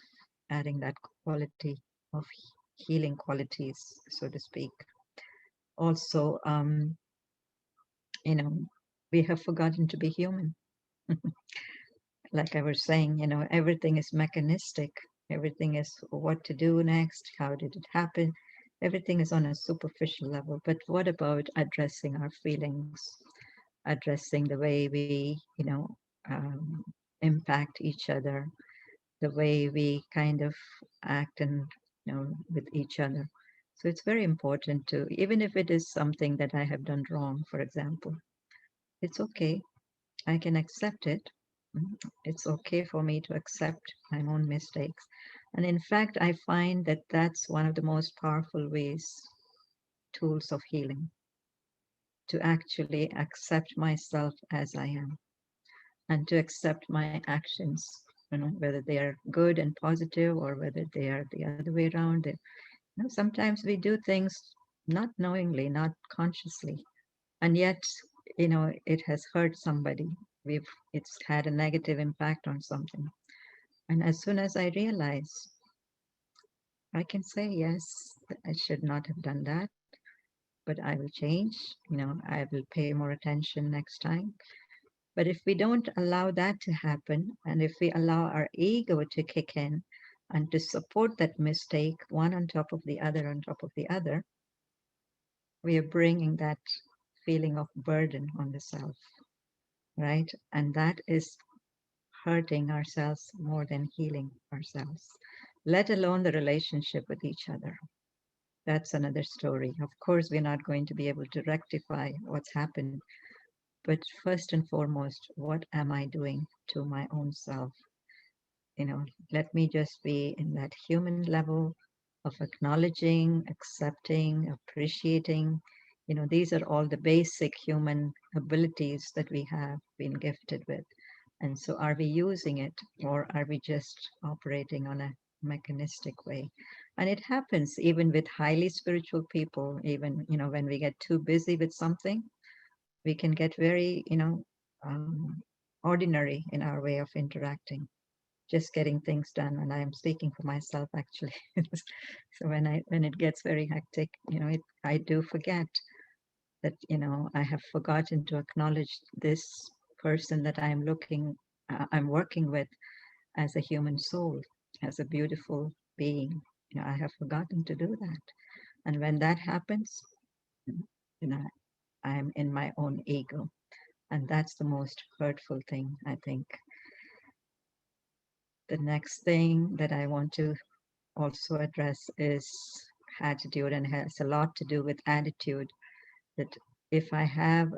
adding that quality of healing qualities, so to speak. Also, you know, we have forgotten to be human. Like I was saying, everything is mechanistic. Everything is what to do next, how did it happen? Everything is on a superficial level. But what about addressing our feelings, addressing the way we, um, impact each other, the way we kind of act and, with each other. So it's very important to, even if it is something that I have done wrong, for example, it's okay. I can accept it. It's okay for me to accept my own mistakes. And in fact, I find that that's one of the most powerful ways, tools of healing, to actually accept myself as I am and to accept my actions, whether they are good and positive or whether they are the other way around. Sometimes we do things not knowingly, not consciously, and yet, it has hurt somebody. It's had a negative impact on something. And as soon as I realize, I can say, yes, I should not have done that, but I will change. I will pay more attention next time. But if we don't allow that to happen, and if we allow our ego to kick in and to support that mistake, one on top of the other, on top of the other, we are bringing that feeling of burden on the self, right? And that is hurting ourselves more than healing ourselves, let alone the relationship with each other. That's another story. Of course, we're not going to be able to rectify what's happened. But first and foremost, what am I doing to my own self? Let me just be in that human level of acknowledging, accepting, appreciating. These are all the basic human abilities that we have been gifted with. And so are we using it, or are we just operating on a mechanistic way? And it happens even with highly spiritual people, even, when we get too busy with something, we can get very, ordinary in our way of interacting, just getting things done. And I am speaking for myself, actually. So when it gets very hectic, I do forget that, I have forgotten to acknowledge this person that I'm working with as a human soul, as a beautiful being. I have forgotten to do that. And when that happens, you know, I'm in my own ego. And that's the most hurtful thing, I think. The next thing that I want to also address is attitude, and has a lot to do with attitude. That if I have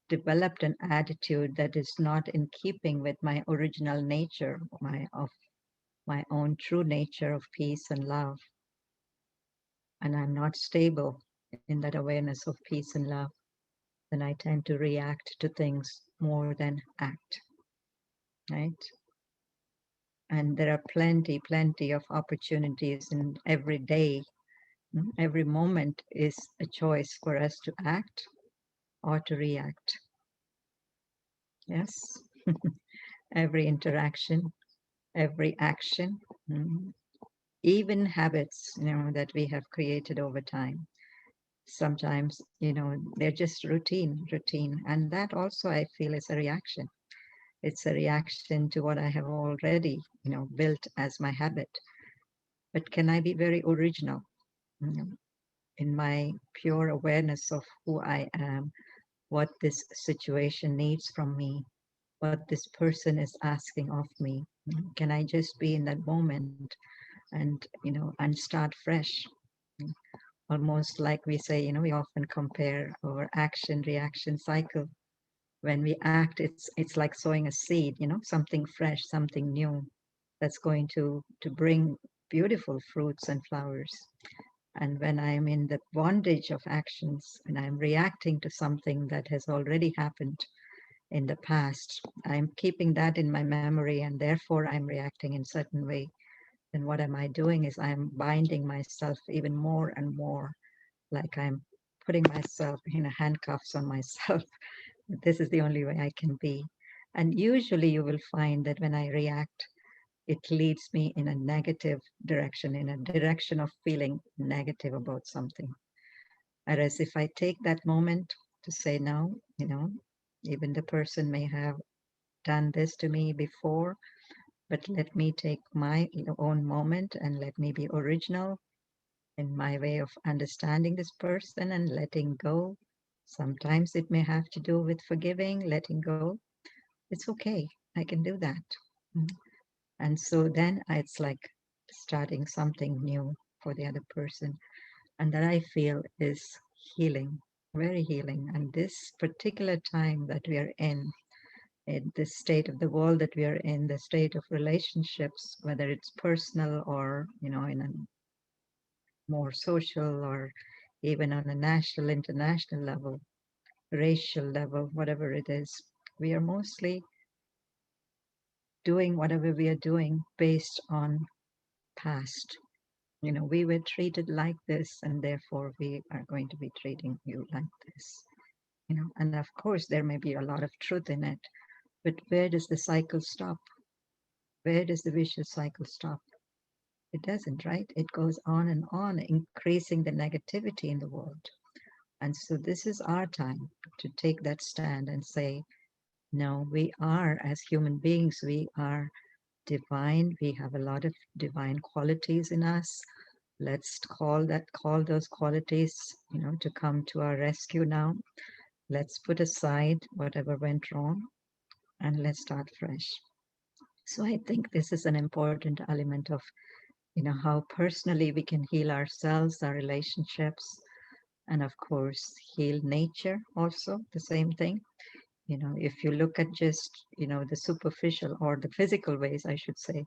developed an attitude that is not in keeping with my original nature, my own true nature of peace and love, and I'm not stable in that awareness of peace and love, then I tend to react to things more than act, right? And there are plenty of opportunities in every day. Every moment is a choice for us to act or to react. Yes. Every interaction, every action, even habits, that we have created over time. Sometimes, they're just routine. And that also I feel is a reaction. It's a reaction to what I have already, built as my habit. But can I be very original, you know, in my pure awareness of who I am, what this situation needs from me, what this person is asking of me? Can I just be in that moment and start fresh? Mm, Almost like we say, we often compare our action reaction cycle. When we act, it's like sowing a seed, something fresh, something new that's going to bring beautiful fruits and flowers. And when I'm in the bondage of actions and I'm reacting to something that has already happened in the past, I'm keeping that in my memory and therefore I'm reacting in certain way. Then what am I doing is I'm binding myself even more and more, like I'm putting myself in handcuffs on myself. This is the only way I can be. And usually you will find that when I react, it leads me in a negative direction, in a direction of feeling negative about something. Whereas if I take that moment to say, no, even the person may have done this to me before, but let me take my own moment and let me be original in my way of understanding this person and letting go. Sometimes it may have to do with forgiving, letting go. It's okay. I can do that. Mm. And so then it's like starting something new for the other person. And that I feel is healing, very healing. And this particular time that we are in this state of the world that we are in, the state of relationships, whether it's personal or, in a more social or even on a national, international level, racial level, whatever it is, we are mostly doing whatever we are doing based on past. We were treated like this, and therefore we are going to be treating you like this. And of course, there may be a lot of truth in it, but where does the cycle stop? Where does the vicious cycle stop? It doesn't, right? It goes on, increasing the negativity in the world. And so this is our time to take that stand and say, no, we are, as human beings, we are divine. We have a lot of divine qualities in us. Let's call those qualities, to come to our rescue now. Let's put aside whatever went wrong and let's start fresh. So I think this is an important element of, how personally we can heal ourselves, our relationships, and of course, heal nature also, the same thing. If you look at just, the superficial or the physical ways, I should say,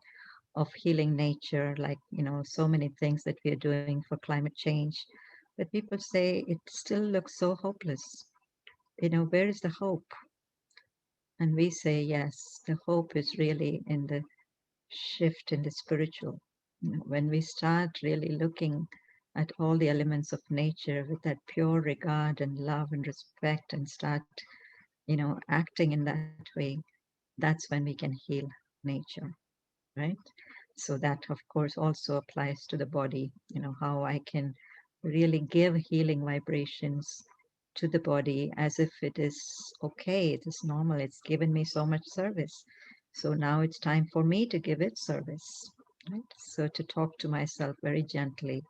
of healing nature, like, so many things that we are doing for climate change. But people say it still looks so hopeless. Where is the hope? And we say, yes, the hope is really in the shift in the spiritual. When we start really looking at all the elements of nature with that pure regard and love and respect and start, acting in that way, that's when we can heal nature, right? So that, of course, also applies to the body, how I can really give healing vibrations to the body as if it is okay, it is normal, it's given me so much service. So now it's time for me to give it service, right? So to talk to myself very gently,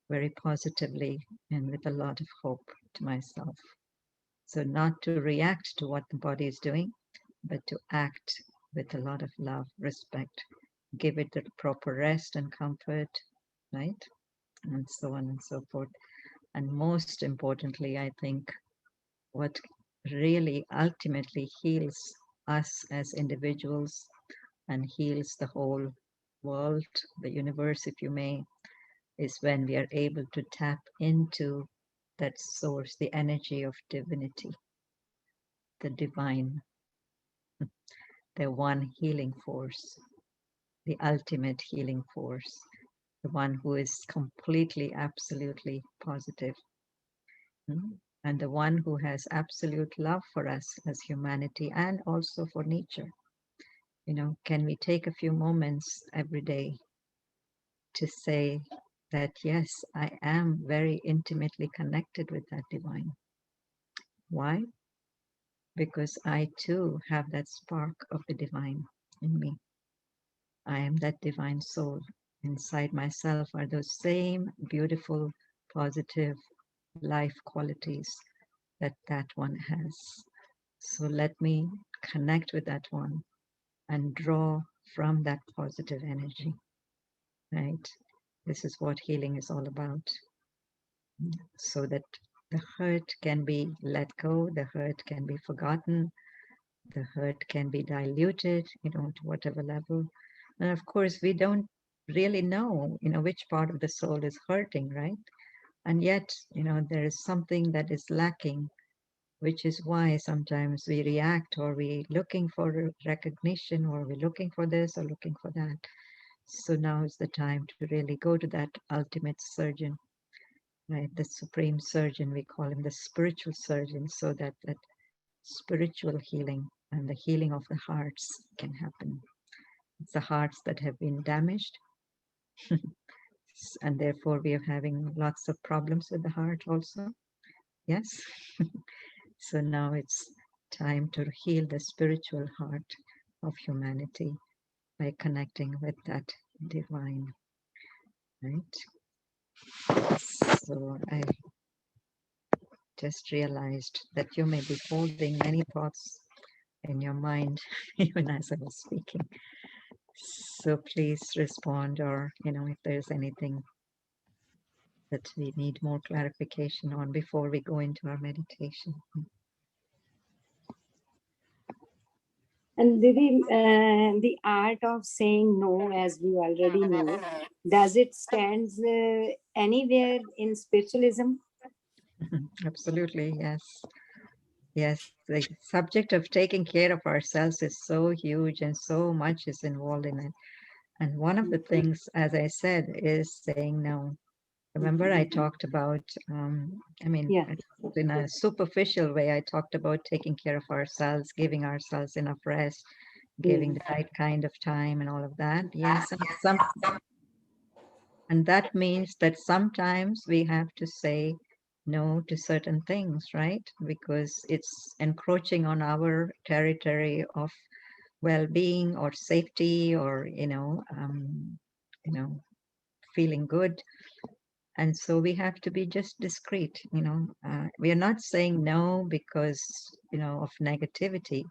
very positively, and with a lot of hope to myself. So not to react to what the body is doing, but to act with a lot of love, respect, give it the proper rest and comfort, right? And so on and so forth. And most importantly, I think what really ultimately heals us as individuals and heals the whole world, the universe, if you may, is when we are able to tap into that source, the energy of divinity, the divine, the one healing force, the ultimate healing force, the one who is completely, absolutely positive, and the one who has absolute love for us as humanity and also for nature. Can we take a few moments every day to say, that yes, I am very intimately connected with that divine. Why? Because I too have that spark of the divine in me. I am that divine soul. Inside myself are those same beautiful, positive life qualities that that one has. So let me connect with that one and draw from that positive energy, right? This is what healing is all about. So that the hurt can be let go, the hurt can be forgotten, the hurt can be diluted, to whatever level. And of course, we don't really know, which part of the soul is hurting, right? And yet, there is something that is lacking, which is why sometimes we react, or we looking for recognition, or we're looking for this or looking for that. So now is the time to really go to that ultimate surgeon, right? The supreme surgeon, we call him the spiritual surgeon, so that that spiritual healing and the healing of the hearts can happen. It's the hearts that have been damaged, and therefore we are having lots of problems with the heart also. Yes. So now it's time to heal the spiritual heart of humanity by connecting with that divine, right? So I just realized that you may be holding many thoughts in your mind even as I was speaking. So please respond, or if there's anything that we need more clarification on before we go into our meditation. And the art of saying no, as we already know, does it stands anywhere in spiritualism? Absolutely, yes. Yes, the subject of taking care of ourselves is so huge and so much is involved in it. And one of the things, as I said, is saying no. Remember, I talked about, Yeah. in a superficial way, I talked about taking care of ourselves, giving ourselves enough rest, giving the right kind of time and all of that. Yes, and that means that sometimes we have to say no to certain things, right? Because it's encroaching on our territory of well-being or safety, or you know, feeling good. And so we have to be just discreet. We are not saying no because of negativity,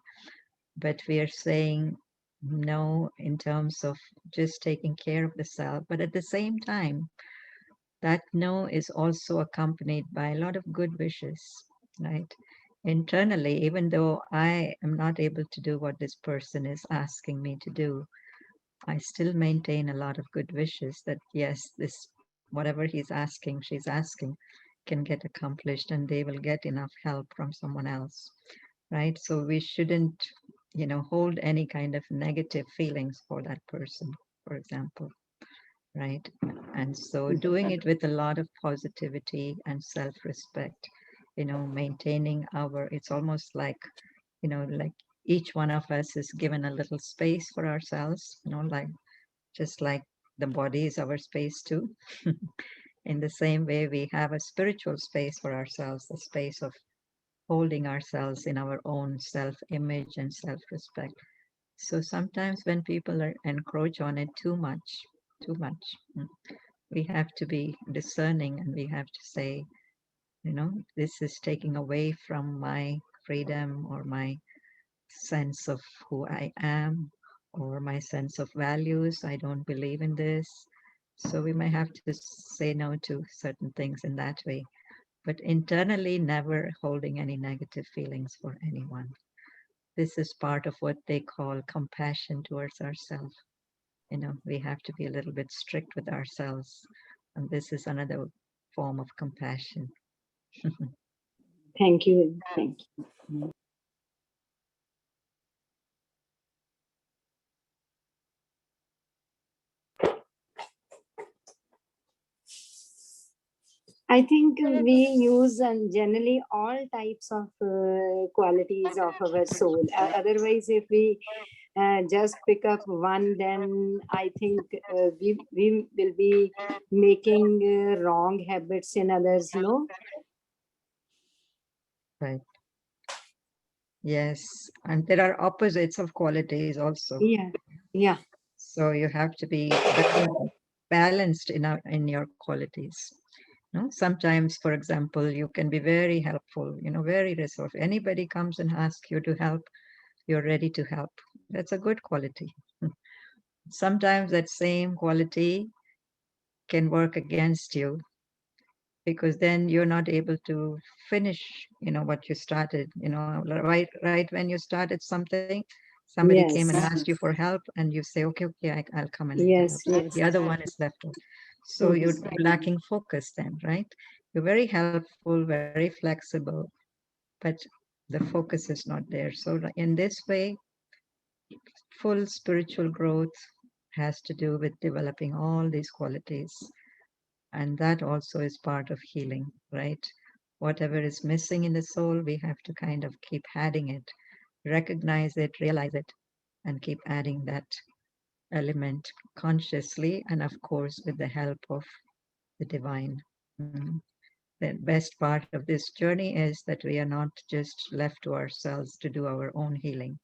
but we are saying no in terms of just taking care of the self. But at the same time, that no is also accompanied by a lot of good wishes, right? Internally, even though I am not able to do what this person is asking me to do, I still maintain a lot of good wishes that yes, this whatever he's asking, she's asking, can get accomplished, and they will get enough help from someone else, right? So we shouldn't, hold any kind of negative feelings for that person, for example, right? And so doing it with a lot of positivity and self-respect, maintaining it's almost like each one of us is given a little space for ourselves, like just like the body is our space too. In the same way, we have a spiritual space for ourselves, a space of holding ourselves in our own self-image and self-respect. So sometimes when people encroach on it too much, we have to be discerning, and we have to say, this is taking away from my freedom, or my sense of who I am, or my sense of values. I don't believe in this. So we may have to say no to certain things in that way, but internally never holding any negative feelings for anyone. This is part of what they call compassion towards ourselves. We have to be a little bit strict with ourselves. And this is another form of compassion. Thank you. Thank you. I think we use generally all types of qualities of our soul. Otherwise, if we just pick up one, then I think we will be making wrong habits in others, no? Right. Yes. And there are opposites of qualities also. Yeah, yeah, So you have to be balanced in your qualities. No, sometimes, for example, you can be very helpful, very resourceful. Anybody comes and asks you to help, you're ready to help. That's a good quality. Sometimes that same quality can work against you because then you're not able to finish, what you started. Right when you started something, somebody came and yes, asked you for help, and you say, okay, I'll come and help. yes, The yes. other one is left out. So you're Mhm. lacking focus then, right? You're very helpful, very flexible, but the focus is not there. So in this way, full spiritual growth has to do with developing all these qualities. And that also is part of healing, right? Whatever is missing in the soul, we have to kind of keep adding it, recognize it, realize it, and keep adding that element consciously, and of course, with the help of the divine. Mm. The best part of this journey is that we are not just left to ourselves to do our own healing.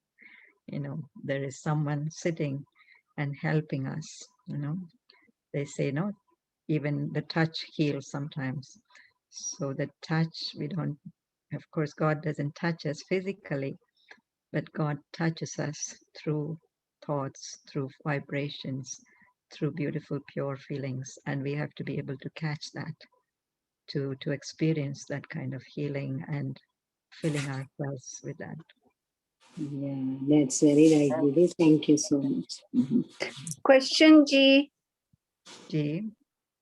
There is someone sitting and helping us. They say, no, even the touch heals sometimes. So the touch, we don't, of course, God doesn't touch us physically, but God touches us through thoughts, through vibrations, through beautiful, pure feelings. And we have to be able to catch that, to experience that kind of healing and filling ourselves with that. Yeah, that's very right, Didi. Thank you so much. Mhm. Question G. Gee,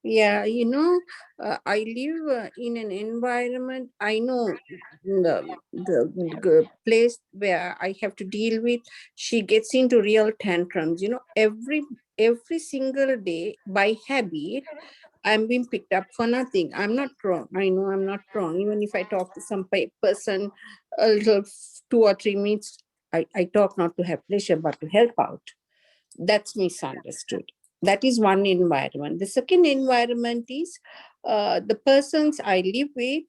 Yeah, I live in an environment. I know the place where I have to deal with. She gets into real tantrums. Every single day by habit, I'm being picked up for nothing. I'm not wrong. I know I'm not wrong. Even if I talk to some person a little 2 or 3 minutes, I talk not to have pleasure but to help out. That's misunderstood. That is one environment. The second environment is the persons I live with.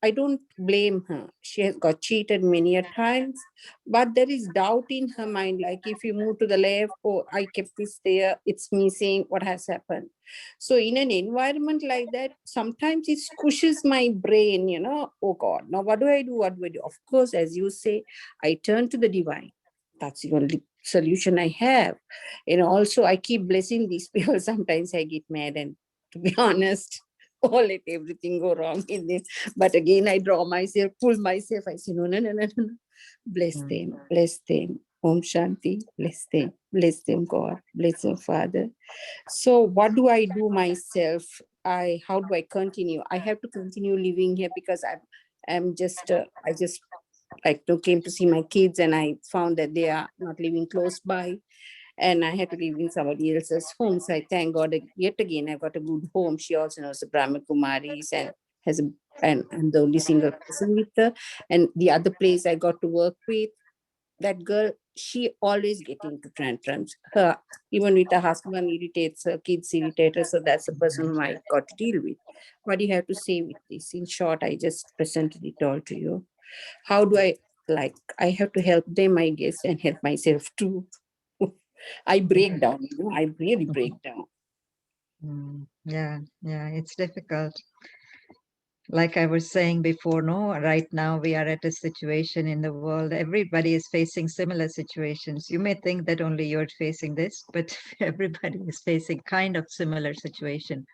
I don't blame her. She has got cheated many a times, but there is doubt in her mind. Like if you move to the left, oh, I kept this there, it's missing, what has happened? So in an environment like that, sometimes it squishes my brain, oh God, now what do I do? What do I do? Of course, as you say, I turn to the divine. That's the only solution I have. Also I keep blessing these people. Sometimes I get mad and to be honest, oh, let everything go wrong in this. But again, I draw myself, pull myself. I say, no, no, no, no, no. Bless mm, them, bless them. Om Shanti, bless them, God, bless them, Father. So, what do I do myself? How do I continue? I have to continue living here because I'm just, I just came to see my kids and I found that they are not living close by and I had to live in somebody else's home. So I thank God yet again I've got a good home. She also knows the Brahma Kumaris and has a, and I'm the only single person with her. And the other place I got to work with, that girl, she always get into tantrums. Her, even with her husband irritates her, kids irritate her. So that's the person whom I got to deal with. What do you have to say with this? In short, I just presented it all to you. How do I have to help them, I guess, and help myself too. I break down, I really break down. yeah, it's difficult. Like I was saying before, no, right now we are at a situation in the world, everybody is facing similar situations. You may think that only you're facing this, but everybody is facing kind of similar situation.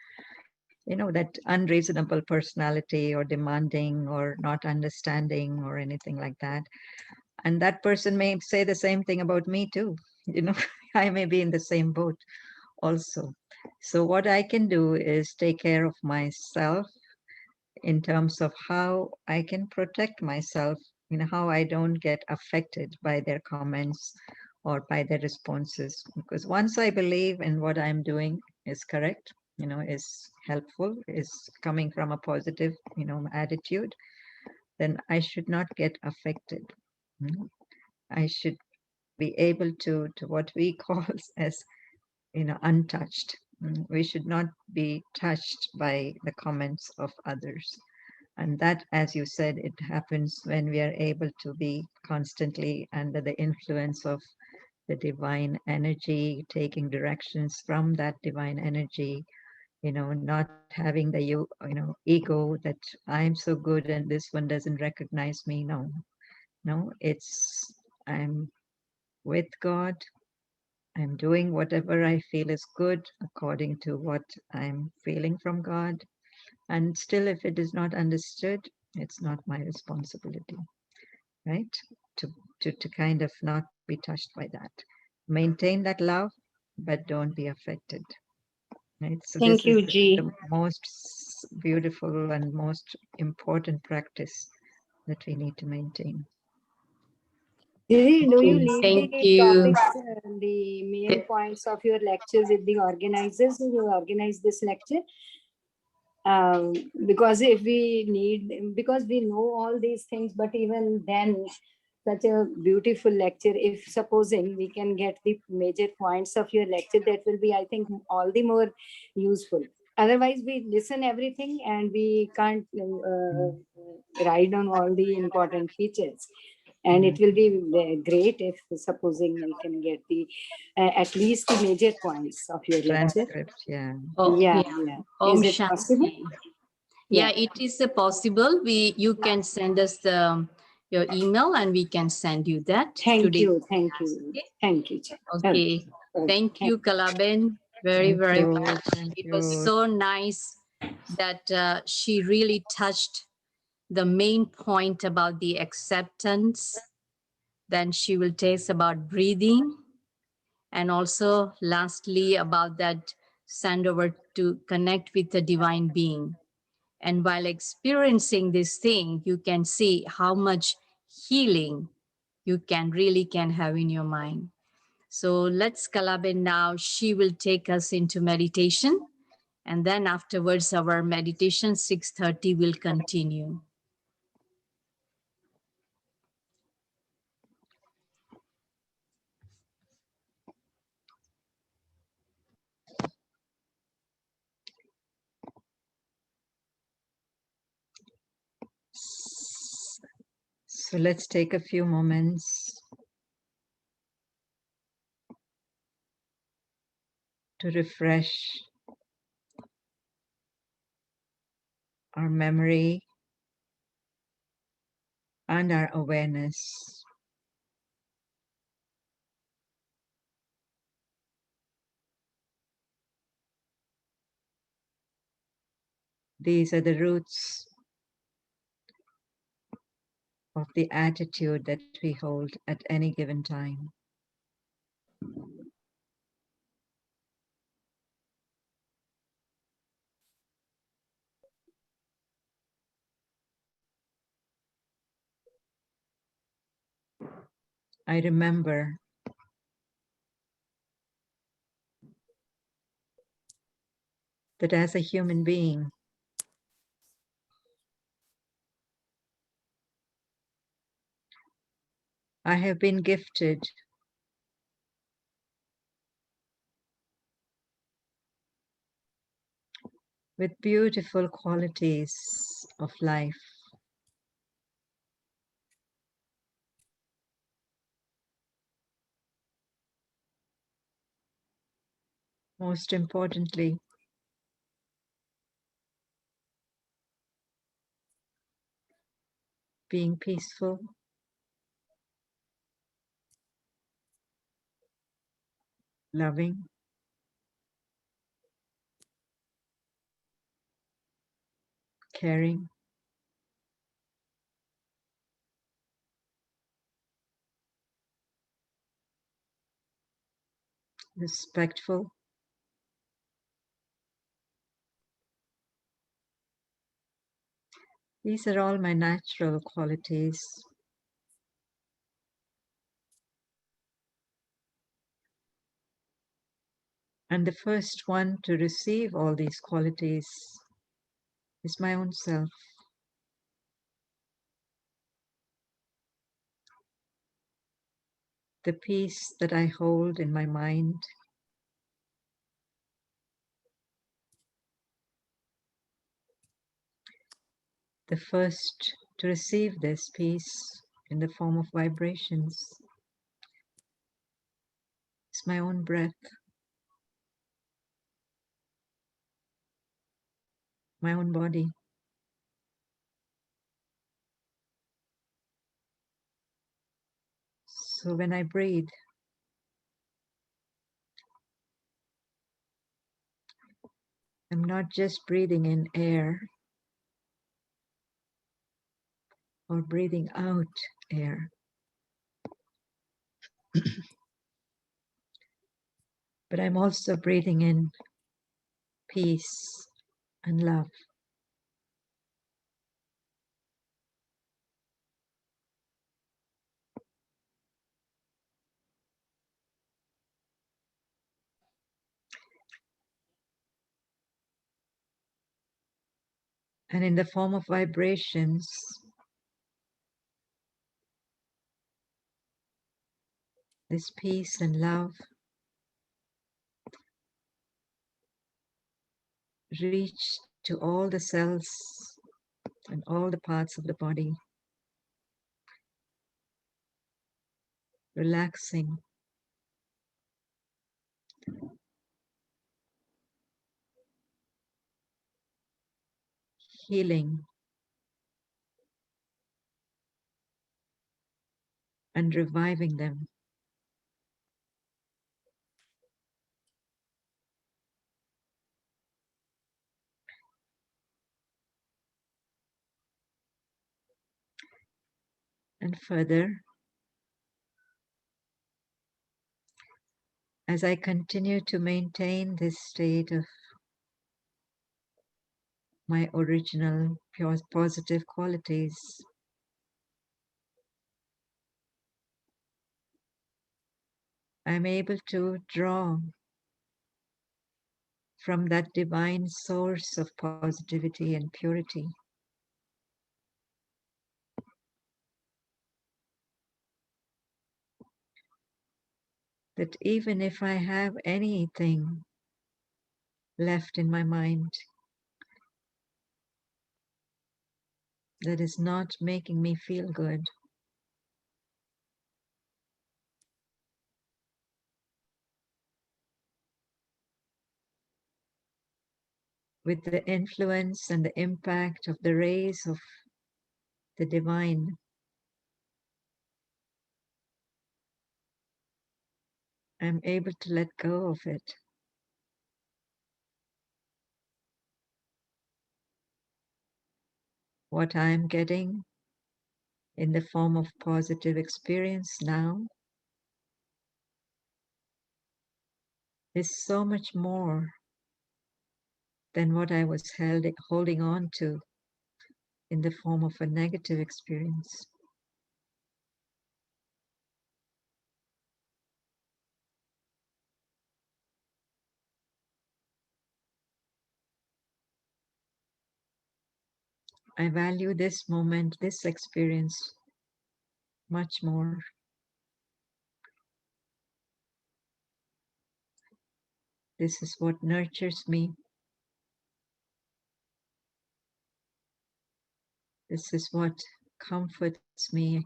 That unreasonable personality or demanding or not understanding or anything like that. And that person may say the same thing about me too. I may be in the same boat also. So what I can do is take care of myself in terms of how I can protect myself, how I don't get affected by their comments or by their responses. Because once I believe in what I'm doing is correct, is helpful, is coming from a positive, attitude, then I should not get affected. I should be able to what we call as, untouched. We should not be touched by the comments of others. And that, as you said, it happens when we are able to be constantly under the influence of the divine energy, taking directions from that divine energy, not having the ego that I'm so good and this one doesn't recognize me. No, it's I'm with God. I'm doing whatever I feel is good according to what I'm feeling from God. And still, if it is not understood, it's not my responsibility, right? To, to kind of not be touched by that. Maintain that love, but don't be affected, right? So Thank this is you, G. the most beautiful and most important practice that we need to maintain. Didi, do you Okay, leave thank the you. topics, the main points of your lectures with the organizers who organize this lecture? Because if we need, because we know all these things, but even then, such a beautiful lecture, if supposing we can get the major points of your lecture, that will be, I think, all the more useful. Otherwise, we listen everything and we can't ride on all the important features. And it will be great if supposing we can get the at least the major points of your lecture. Transcript, yeah. Oh, Yeah, yeah. yeah. Om Is it possible? Shanti. Yeah, it is possible. You can send us your email and we can send you that Thank today. you, thank you, thank you. Okay. Thank you, Kalaben, very, Thank very you, much. thank It was you. so nice that she really touched the main point about the acceptance. Then she will taste about breathing. And also lastly about that send over to connect with the divine being. And while experiencing this thing, you can see how much healing you can have in your mind. So let's Kalaben now. She will take us into meditation. And then afterwards, our meditation 6:30 will continue. So let's take a few moments to refresh our memory and our awareness. These are the roots of the attitude that we hold at any given time. I remember that as a human being, I have been gifted with beautiful qualities of life. Most importantly, being peaceful, loving, caring, respectful, these are all my natural qualities. And the first one to receive all these qualities is my own self. the peace that I hold in my mind, the first to receive this peace in the form of vibrations is my own breath, my own body. So when I breathe, I'm not just breathing in air or breathing out air, but I'm also breathing in peace and love. And in the form of vibrations, this peace and love reach to all the cells and all the parts of the body, relaxing, healing, and reviving them. And further, as I continue to maintain this state of my original pure positive qualities, I'm able to draw from that divine source of positivity and purity. That even if I have anything left in my mind that is not making me feel good, with the influence and the impact of the rays of the divine, I'm able to let go of it. What I'm getting in the form of positive experience now is so much more than what I was holding on to in the form of a negative experience. I value this moment, this experience much more. This is what nurtures me. This is what comforts me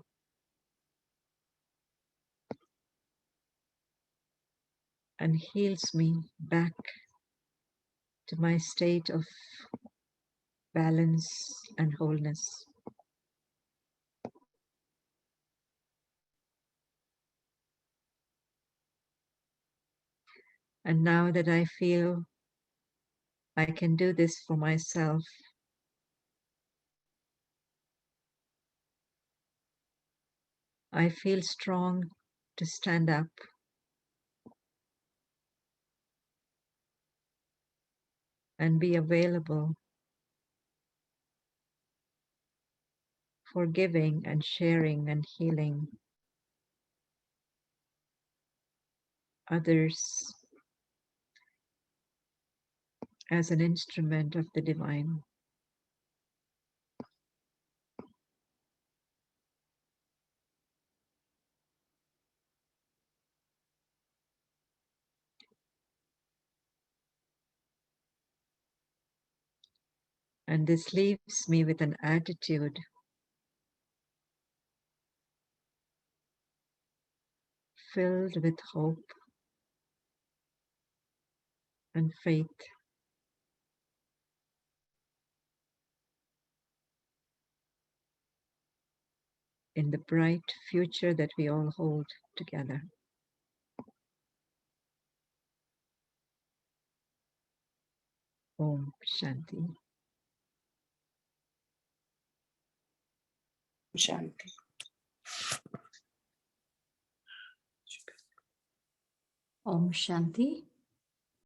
and heals me back to my state of balance and wholeness. And now that I feel I can do this for myself, I feel strong to stand up and be available for giving and sharing and healing others as an instrument of the divine. And this leaves me with an attitude filled with hope and faith in the bright future that we all hold together. Om Shanti. Shanti. Om Shanti.